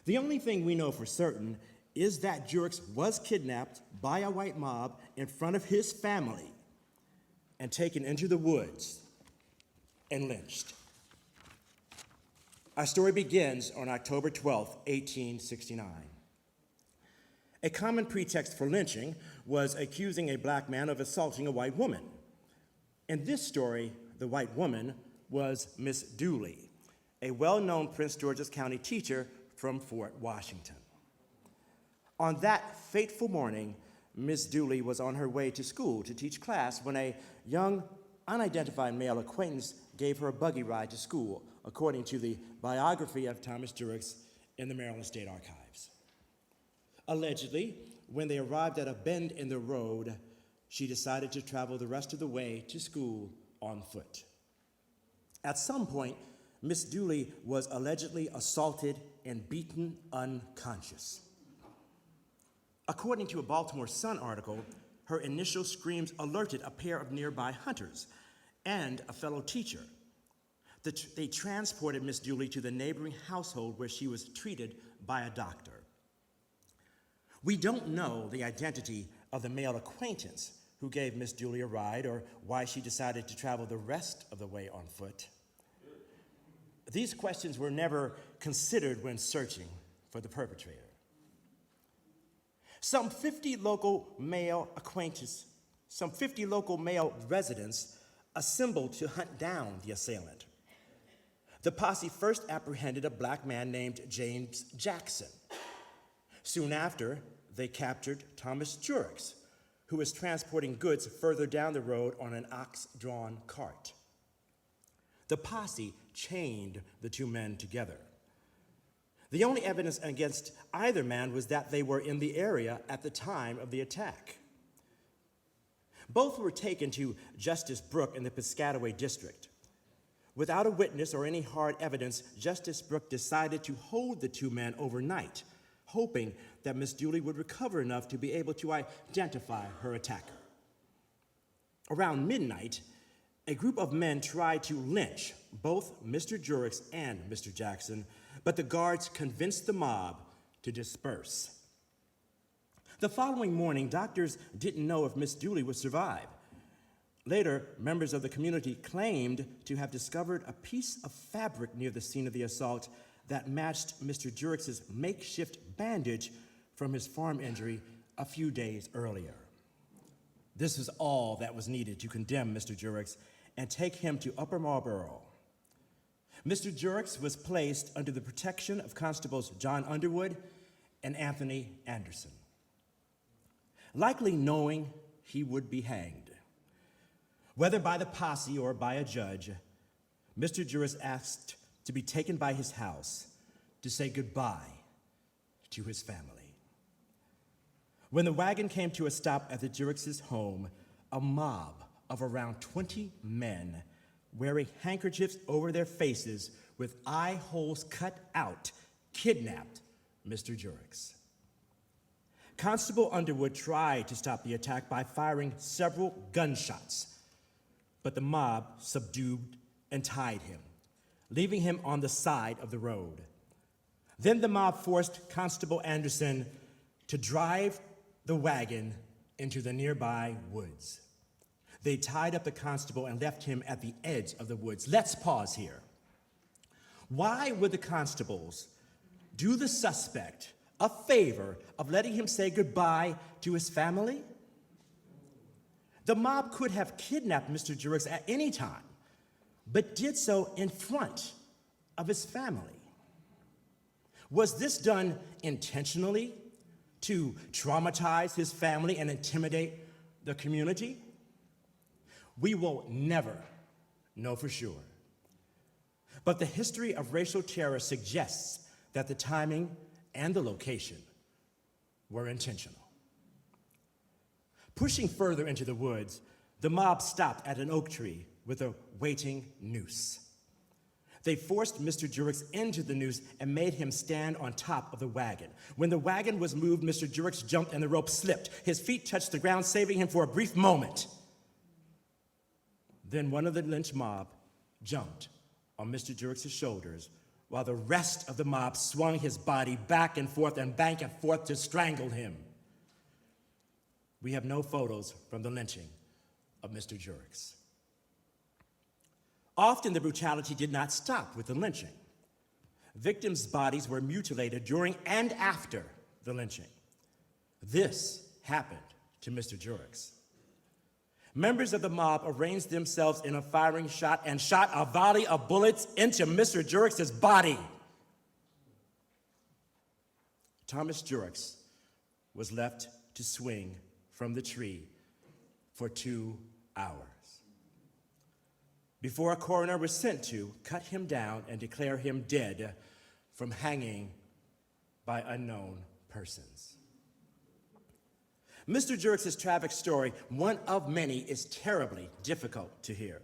The only thing we know for certain is that Juricks was kidnapped by a white mob in front of his family and taken into the woods and lynched. Our story begins on October 12, 1869. A common pretext for lynching was accusing a black man of assaulting a white woman. In this story, the white woman was Miss Dooley, a well-known Prince George's County teacher from Fort Washington. On that fateful morning, Miss Dooley was on her way to school to teach class when a young, unidentified male acquaintance gave her a buggy ride to school, according to the biography of Thomas Juricks in the Maryland State Archives. Allegedly, when they arrived at a bend in the road, she decided to travel the rest of the way to school on foot. At some point, Miss Dooley was allegedly assaulted and beaten unconscious. According to a Baltimore Sun article, her initial screams alerted a pair of nearby hunters and a fellow teacher. They transported Miss Dooley to the neighboring household where she was treated by a doctor. We don't know the identity of the male acquaintance who gave Miss Dooley a ride or why she decided to travel the rest of the way on foot. These questions were never considered when searching for the perpetrator. Some 50 local male residents assembled to hunt down the assailant. The posse first apprehended a black man named James Jackson. Soon after, they captured Thomas Juricks, who was transporting goods further down the road on an ox-drawn cart. The posse chained the two men together. The only evidence against either man was that they were in the area at the time of the attack. Both were taken to Justice Brooke in the Piscataway district. Without a witness or any hard evidence, Justice Brooke decided to hold the two men overnight, hoping that Miss Dooley would recover enough to be able to identify her attacker. Around midnight, a group of men tried to lynch both Mr. Juricks and Mr. Jackson, but the guards convinced the mob to disperse. The following morning, doctors didn't know if Miss Dooley would survive. Later, members of the community claimed to have discovered a piece of fabric near the scene of the assault that matched Mr. Juricks' makeshift bandage from his farm injury a few days earlier. This was all that was needed to condemn Mr. Juricks and take him to Upper Marlboro. Mr. Juricks was placed under the protection of Constables John Underwood and Anthony Anderson, likely knowing he would be hanged. Whether by the posse or by a judge, Mr. Juricks asked to be taken by his house to say goodbye to his family. When the wagon came to a stop at the Juricks' home, a mob of around 20 men wearing handkerchiefs over their faces with eye holes cut out kidnapped Mr. Juricks. Constable Underwood tried to stop the attack by firing several gunshots, but the mob subdued and tied him, leaving him on the side of the road. Then the mob forced Constable Anderson to drive the wagon into the nearby woods. They tied up the constable and left him at the edge of the woods. Let's pause here. Why would the constables do the suspect a favor of letting him say goodbye to his family? The mob could have kidnapped Mr. Juricks at any time, but did so in front of his family. Was this done intentionally to traumatize his family and intimidate the community? We will never know for sure. But the history of racial terror suggests that the timing and the location were intentional. Pushing further into the woods, the mob stopped at an oak tree with a waiting noose. They forced Mr. Juricks into the noose and made him stand on top of the wagon. When the wagon was moved, Mr. Juricks jumped and the rope slipped. His feet touched the ground, saving him for a brief moment. Then one of the lynch mob jumped on Mr. Juricks' shoulders while the rest of the mob swung his body back and forth to strangle him. We have no photos from the lynching of Mr. Juricks. Often the brutality did not stop with the lynching. Victims' bodies were mutilated during and after the lynching. This happened to Mr. Juricks. Members of the mob arranged themselves in a firing shot and shot a volley of bullets into Mr. Juricks' body. Thomas Juricks was left to swing from the tree for 2 hours before a coroner was sent to cut him down and declare him dead from hanging by unknown persons. Mr. Juricks' tragic story, one of many, is terribly difficult to hear.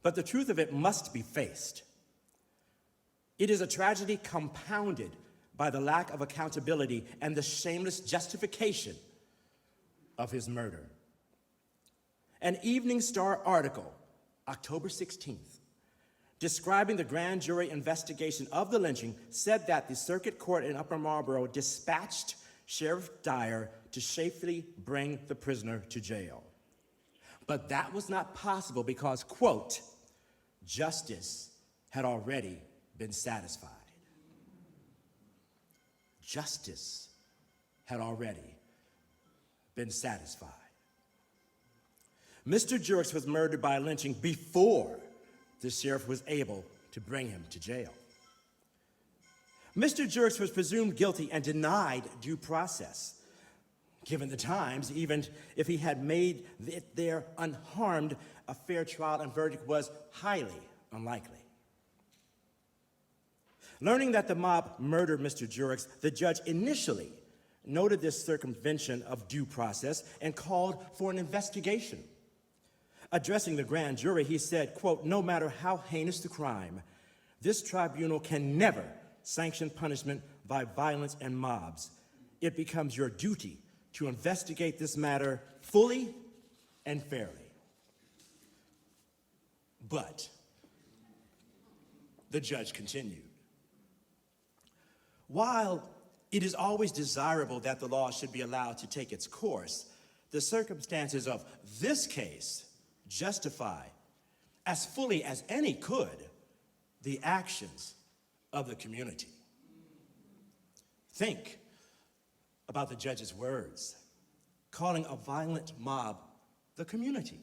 But the truth of it must be faced. It is a tragedy compounded by the lack of accountability and the shameless justification of his murder. An Evening Star article, October 16th, describing the grand jury investigation of the lynching, said that the circuit court in Upper Marlboro dispatched Sheriff Dyer to safely bring the prisoner to jail. But that was not possible because, quote, justice had already been satisfied. Justice had already been satisfied. Mr. Juricks was murdered by lynching before the sheriff was able to bring him to jail. Mr. Juricks was presumed guilty and denied due process. Given the times, even if he had made it there unharmed, a fair trial and verdict was highly unlikely. Learning that the mob murdered Mr. Juricks, the judge initially noted this circumvention of due process and called for an investigation. Addressing the grand jury, he said, quote, no matter how heinous the crime, this tribunal can never sanction punishment by violence and mobs. It becomes your duty to investigate this matter fully and fairly. But the judge continued. While it is always desirable that the law should be allowed to take its course, the circumstances of this case justify, as fully as any could, the actions of the community. Think about the judge's words, calling a violent mob the community.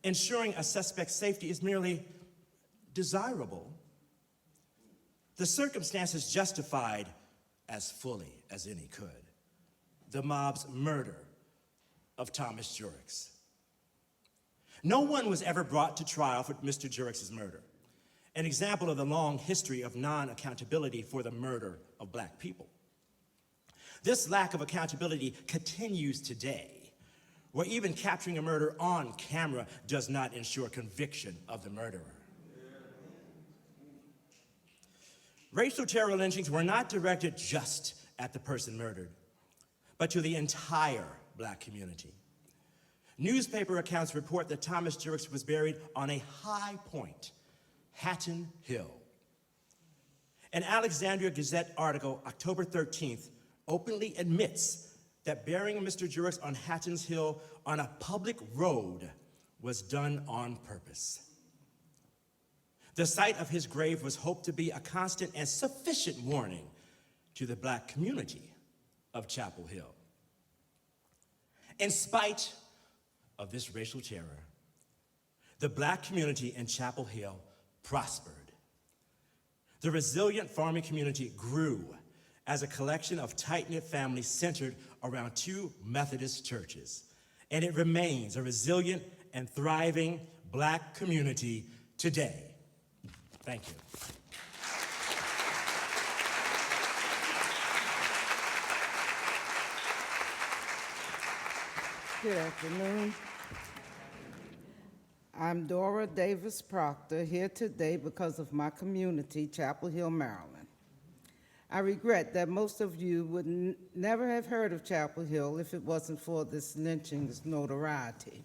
Ensuring a suspect's safety is merely desirable. The circumstances justified, as fully as any could, the mob's murder of Thomas Juricks. No one was ever brought to trial for Mr. Juricks' murder, an example of the long history of non-accountability for the murder of Black people. This lack of accountability continues today, where even capturing a murder on camera does not ensure conviction of the murderer. Racial terror lynchings were not directed just at the person murdered, but to the entire Black community. Newspaper accounts report that Thomas Juricks was buried on a high point, Hatton Hill. An Alexandria Gazette article, October 13th, openly admits that burying Mr. Juricks on Hatton's Hill on a public road was done on purpose. The site of his grave was hoped to be a constant and sufficient warning to the Black community of Chapel Hill. In spite of this racial terror, the Black community in Chapel Hill prospered. The resilient farming community grew as a collection of tight-knit families centered around 2 Methodist churches, and it remains a resilient and thriving Black community today. Thank you. Good afternoon. I'm Dora Davis Proctor, here today because of my community, Chapel Hill, Maryland. I regret that most of you would never have heard of Chapel Hill if it wasn't for this lynching's notoriety.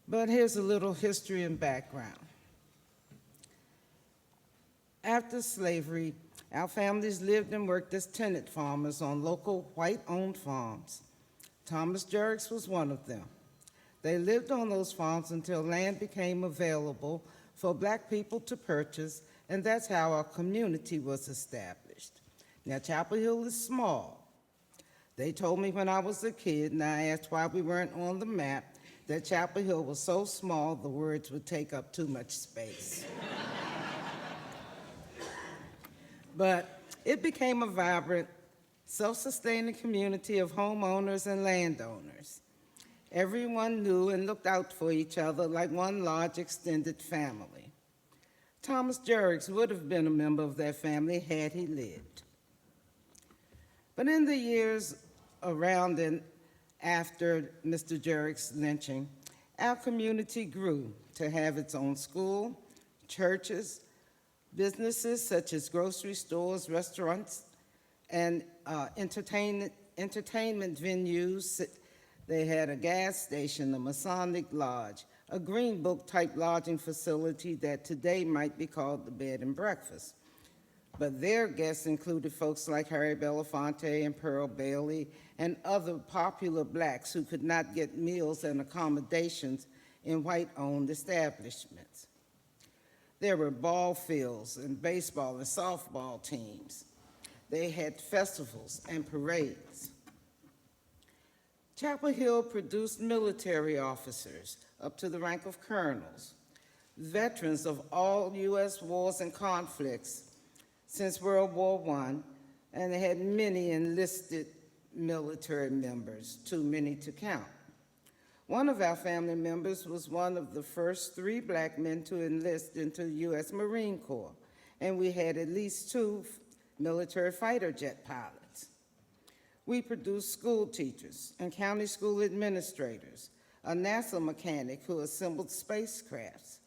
But here's a little history and background. After slavery, our families lived and worked as tenant farmers on local white-owned farms. Thomas Juricks was one of them. They lived on those farms until land became available for Black people to purchase, and that's how our community was established. Now, Chapel Hill is small. They told me when I was a kid, and I asked why we weren't on the map, that Chapel Hill was so small the words would take up too much space. But it became a vibrant, self-sustaining community of homeowners and landowners. Everyone knew and looked out for each other like one large extended family. Thomas Juricks would have been a member of that family had he lived. But in the years around and after Mr. Juricks' lynching, our community grew to have its own school, churches, businesses such as grocery stores, restaurants, and entertainment venues. They had a gas station, a Masonic lodge, a Green Book type lodging facility that today might be called the bed and breakfast. But their guests included folks like Harry Belafonte and Pearl Bailey and other popular Blacks who could not get meals and accommodations in white-owned establishments. There were ball fields and baseball and softball teams. They had festivals and parades. Chapel Hill produced military officers up to the rank of colonels, veterans of all U.S. wars and conflicts since World War I, and they had many enlisted military members, too many to count. One of our family members was one of the first 3 Black men to enlist into the U.S. Marine Corps, and we had at least 2 military fighter jet pilots. We produced school teachers and county school administrators, a NASA mechanic who assembled spacecrafts,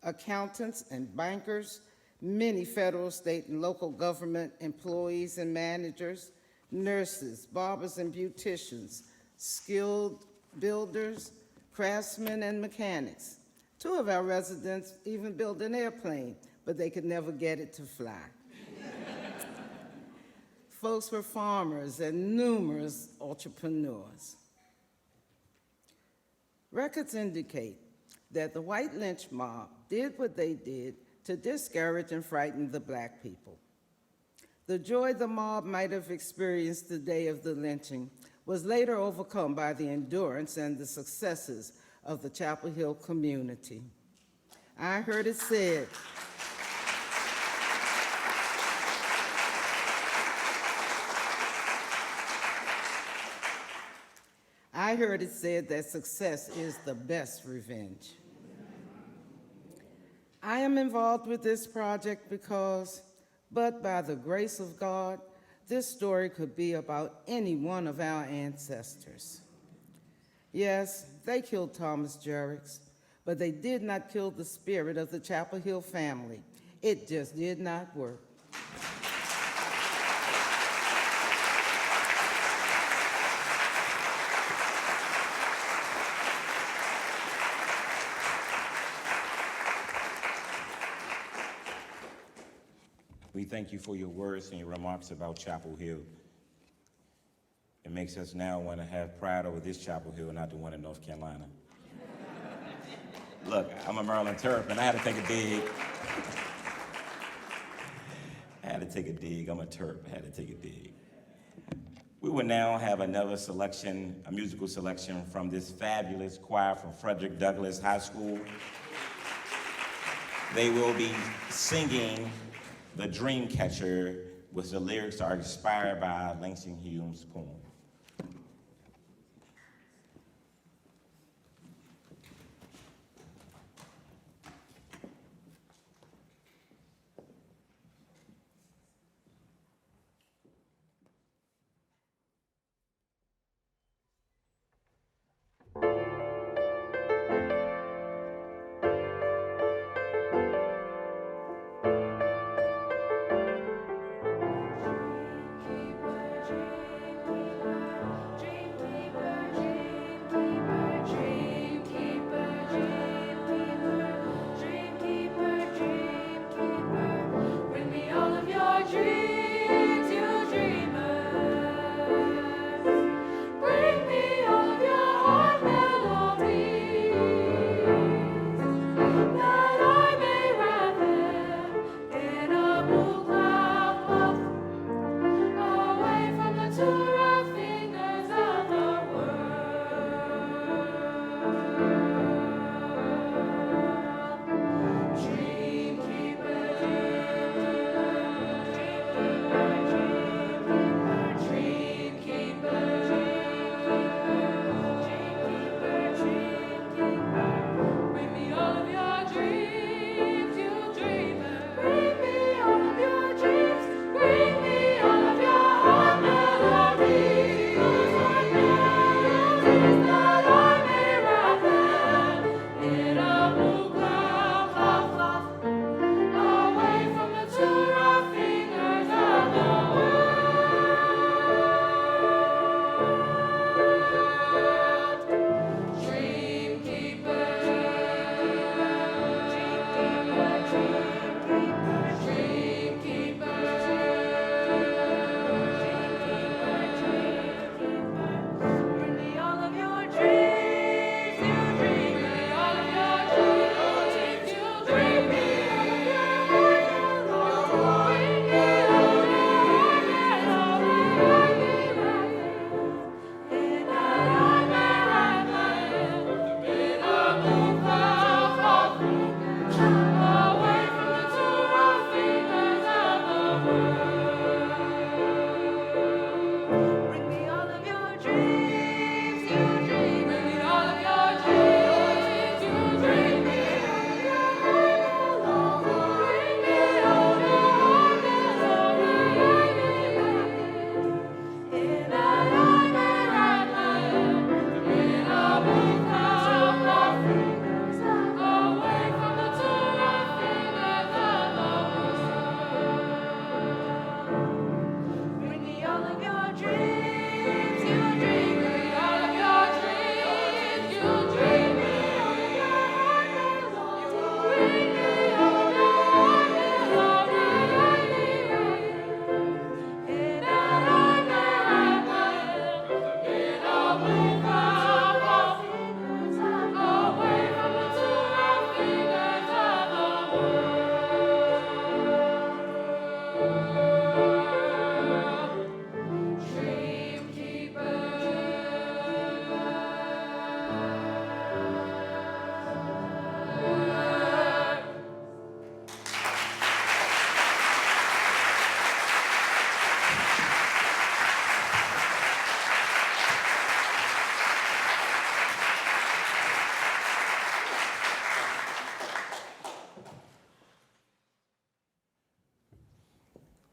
accountants and bankers, many federal, state, and local government employees and managers, nurses, barbers and beauticians, skilled builders, craftsmen, and mechanics. 2 of our residents even built an airplane, but they could never get it to fly. Folks were farmers and numerous entrepreneurs. Records indicate that the white lynch mob did what they did to discourage and frighten the Black people. The joy the mob might have experienced the day of the lynching was later overcome by the endurance and the successes of the Chapel Hill community. I heard it said, that success is the best revenge. I am involved with this project because, but by the grace of God, this story could be about any one of our ancestors. Yes, they killed Thomas Juricks, but they did not kill the spirit of the Chapel Hill family. It just did not work. We thank you for your words and your remarks about Chapel Hill. It makes us now want to have pride over this Chapel Hill, not the one in North Carolina. Look, I'm a Maryland Terp, and I had to take a dig. I'm a Terp, I had to take a dig. We will now have another selection, a musical selection from this fabulous choir from Frederick Douglass High School. They will be singing The Dreamcatcher, which the lyrics are inspired by Lynching's poem.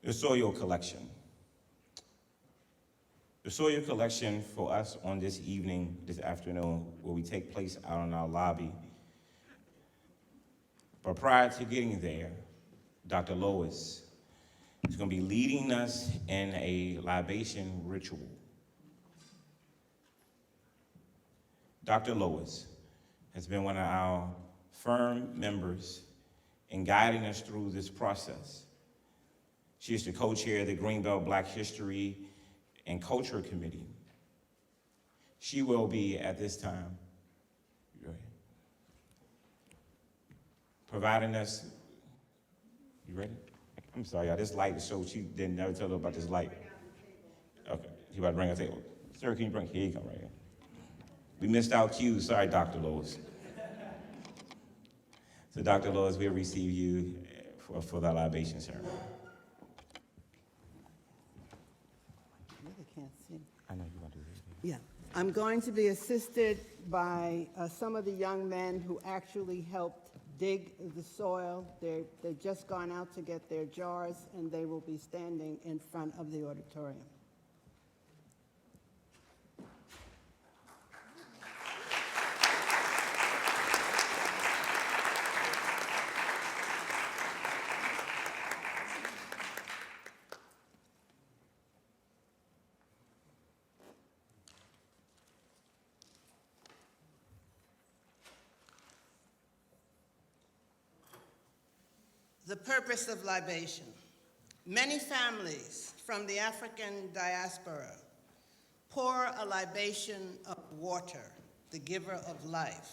The soil collection. The soil collection for us on this evening, this afternoon, will take place out in our lobby. But prior to getting there, Dr. Lois is going to be leading us in a libation ritual. Dr. Lois has been one of our firm members in guiding us through this process. She is the co-chair of the Greenbelt Black History and Culture Committee. She will be, at this time, providing us, you ready? I'm sorry, y'all, this light is so, she didn't never tell her about this light. Okay, He about to bring us in. Sir, can you bring, here you come right here. We missed our cue, sorry, Dr. Lois. So Dr. Lois, we'll receive you for the libation ceremony. Really can't see. I know you want to do it. Yeah, I'm going to be assisted by some of the young men who actually helped dig the soil. They've just gone out to get their jars, and they will be standing in front of the auditorium. The purpose of libation. Many families from the African diaspora pour a libation of water, the giver of life,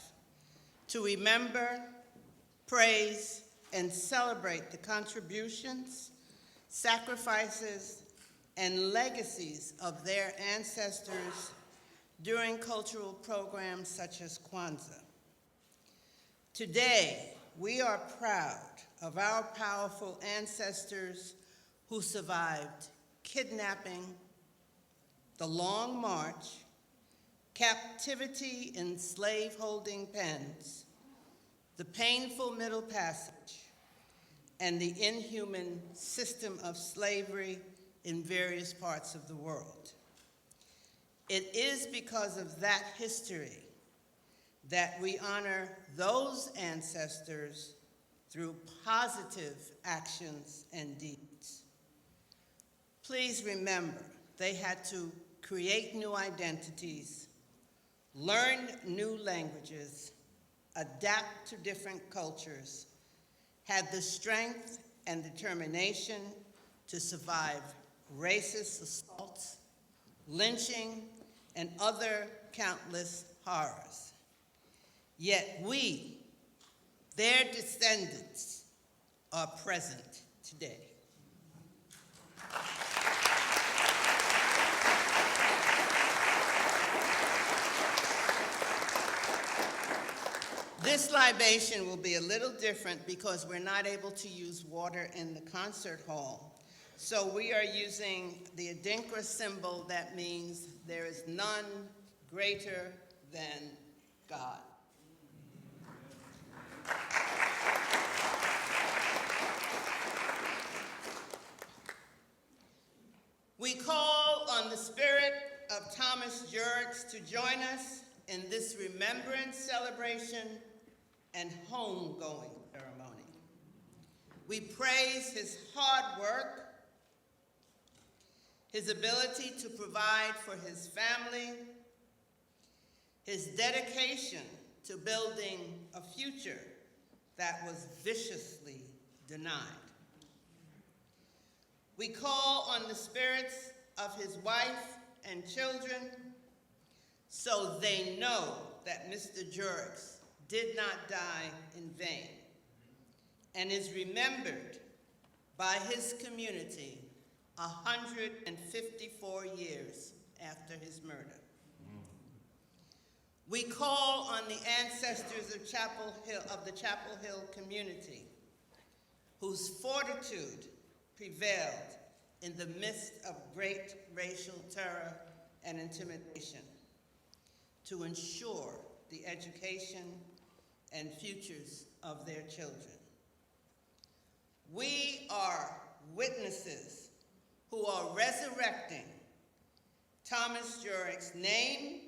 to remember, praise, and celebrate the contributions, sacrifices, and legacies of their ancestors during cultural programs such as Kwanzaa. Today, we are proud of our powerful ancestors who survived kidnapping, the Long March, captivity in slave-holding pens, the painful Middle Passage, and the inhuman system of slavery in various parts of the world. It is because of that history that we honor those ancestors through positive actions and deeds. Please remember, they had to create new identities, learn new languages, adapt to different cultures, had the strength and determination to survive racist assaults, lynching, and other countless horrors. Yet we, their descendants, are present today. This libation will be a little different because we're not able to use water in the concert hall. So we are using the Adinkra symbol that means there is none greater than God. We call on the spirit of Thomas Juricks to join us in this remembrance celebration and homegoing ceremony. We praise his hard work, his ability to provide for his family, his dedication to building a future that was viciously denied. We call on the spirits of his wife and children so they know that Mr. Juricks did not die in vain and is remembered by his community 154 years after his murder. We call on the ancestors of the Chapel Hill community whose fortitude prevailed in the midst of great racial terror and intimidation to ensure the education and futures of their children. We are witnesses who are resurrecting Thomas Juricks' name,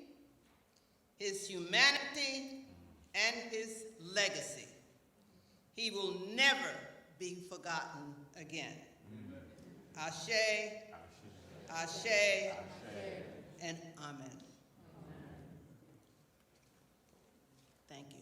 his humanity, and his legacy. He will never be forgotten again. Ashe, Ashe, and Amen. Thank you.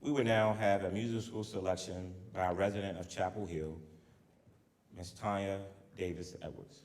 We will now have a musical selection by a resident of Chapel Hill, Ms. Tanya Davis Edwards.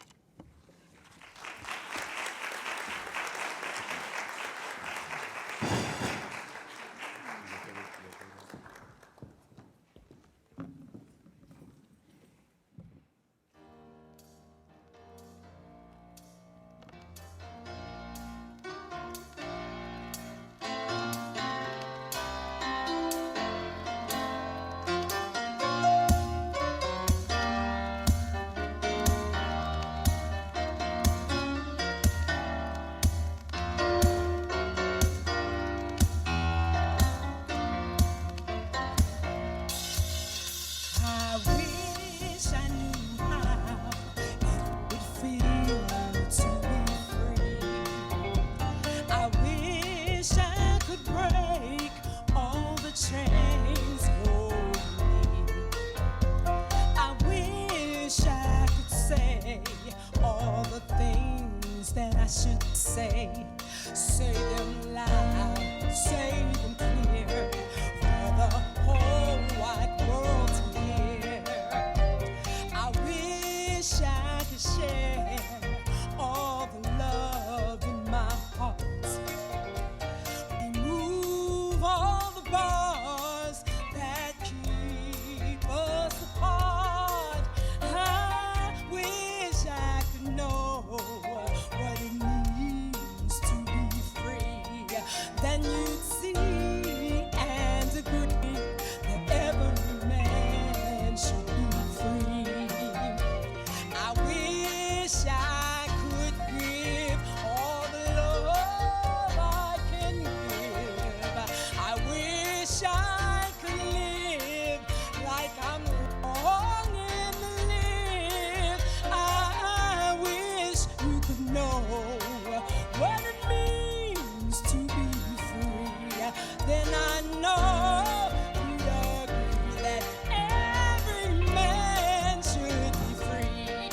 then I know you'd agree that every man should be free.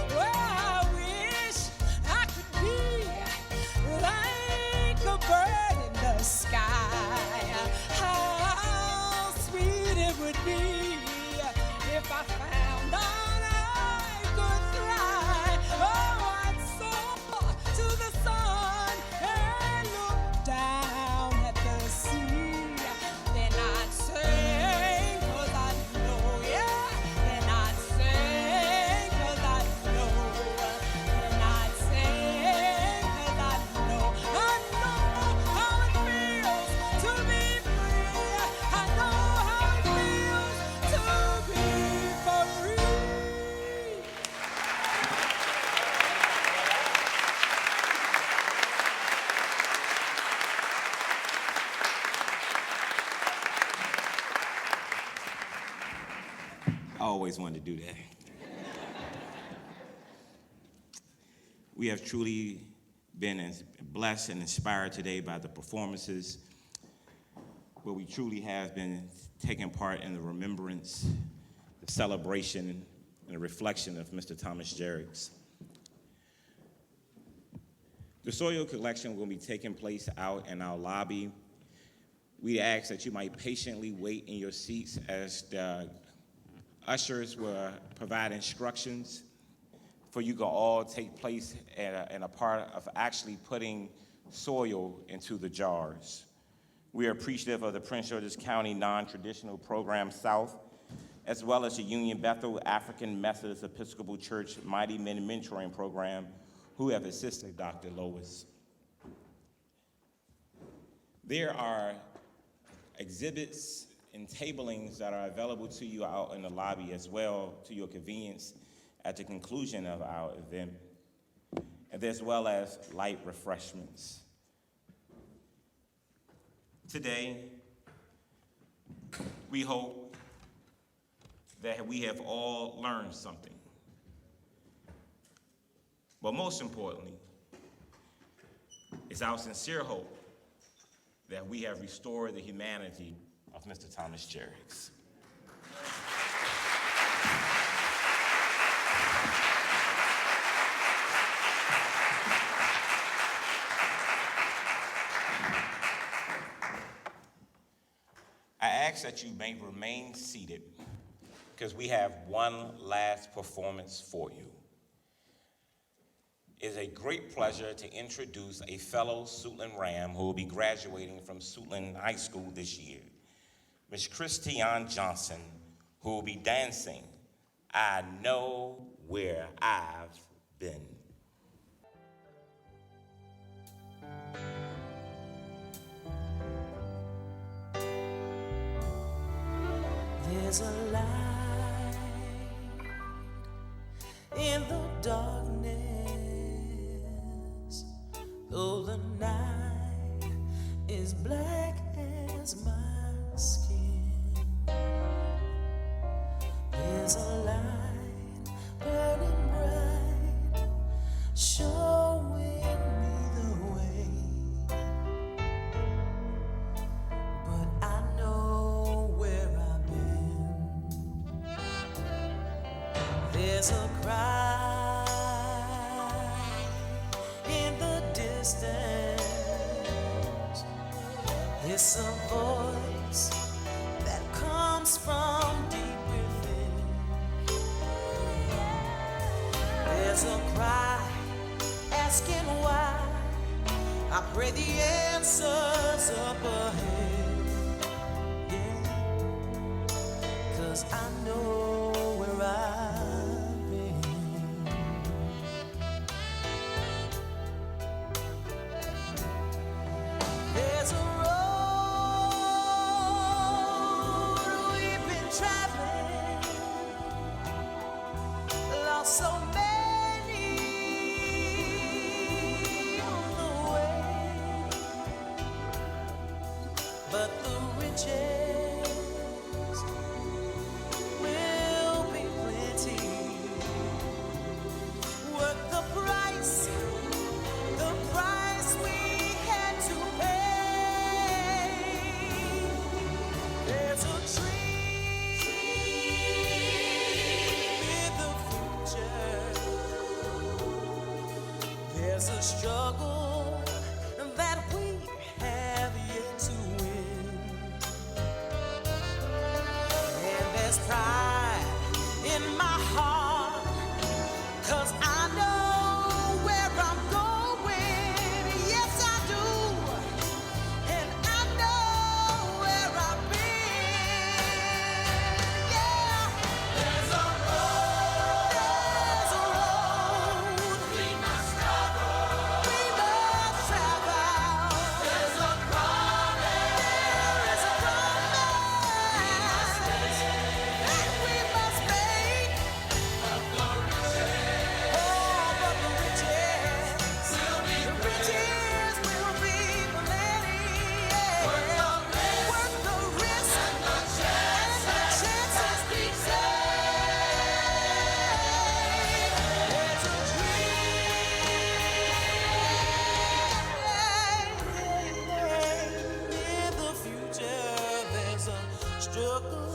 Well, I wish I could be like a bird in the sky. How sweet it would be if I found out I could fly. Oh, I'd soar to the sun and look down at the sea. Then I'd sing 'cause I know, yeah. Then I'd sing 'cause I know. Then I'd sing 'cause I know. I know how it feels to be free. I know how it feels to be free. I always wanted to do that. We have truly been blessed and inspired today by the performances where we truly have been taking part in the remembrance, the celebration, and the reflection of Mr. Thomas Juricks. The soil collection will be taking place out in our lobby. We ask that you might patiently wait in your seats as the ushers will provide instructions for you to all take place in a part of actually putting soil into the jars. We are appreciative of the Prince George's County Non-Traditional Program South, as well as the Union Bethel African Methodist Episcopal Church Mighty Men Mentoring Program, who have assisted Dr. Lois. There are exhibits and tablings that are available to you out in the lobby as well, to your convenience at the conclusion of our event, and as well as light refreshments. Today, we hope that we have all learned something. But most importantly, it's our sincere hope that we have restored the humanity of Mr. Thomas Juricks. I ask that you may remain seated because we have one last performance for you. It is a great pleasure to introduce a fellow Suitland Ram who will be graduating from Suitland High School this year, Ms. Christiane Johnson, who will be dancing I Know Where I've Been. There's a light in the darkness, though the night is black as my skin. There's a light burning bright, showing me the way. But I know where I've been. There's a cry in the distance. It's a voice that comes from deep within. There's a cry asking why. I pray the answer's up ahead. Yeah, 'cause I know where I've been. There's a road we've been traveling, lost so many on the way, but the riches will be plenty. Worth the price we had to pay. There's a struggle that we have yet to win. And there's pride in my heart, 'cause I know where I'm going. Yes, I do. And I know where I've been. Yeah. There's a road. There's a road. We must travel. We must travel. There's a promise. There is a promise. We must make. And we must make. But the riches. Oh, but the riches will be plenty. Worth the risk and the chances we take. There's a dream in the future. There's a struggle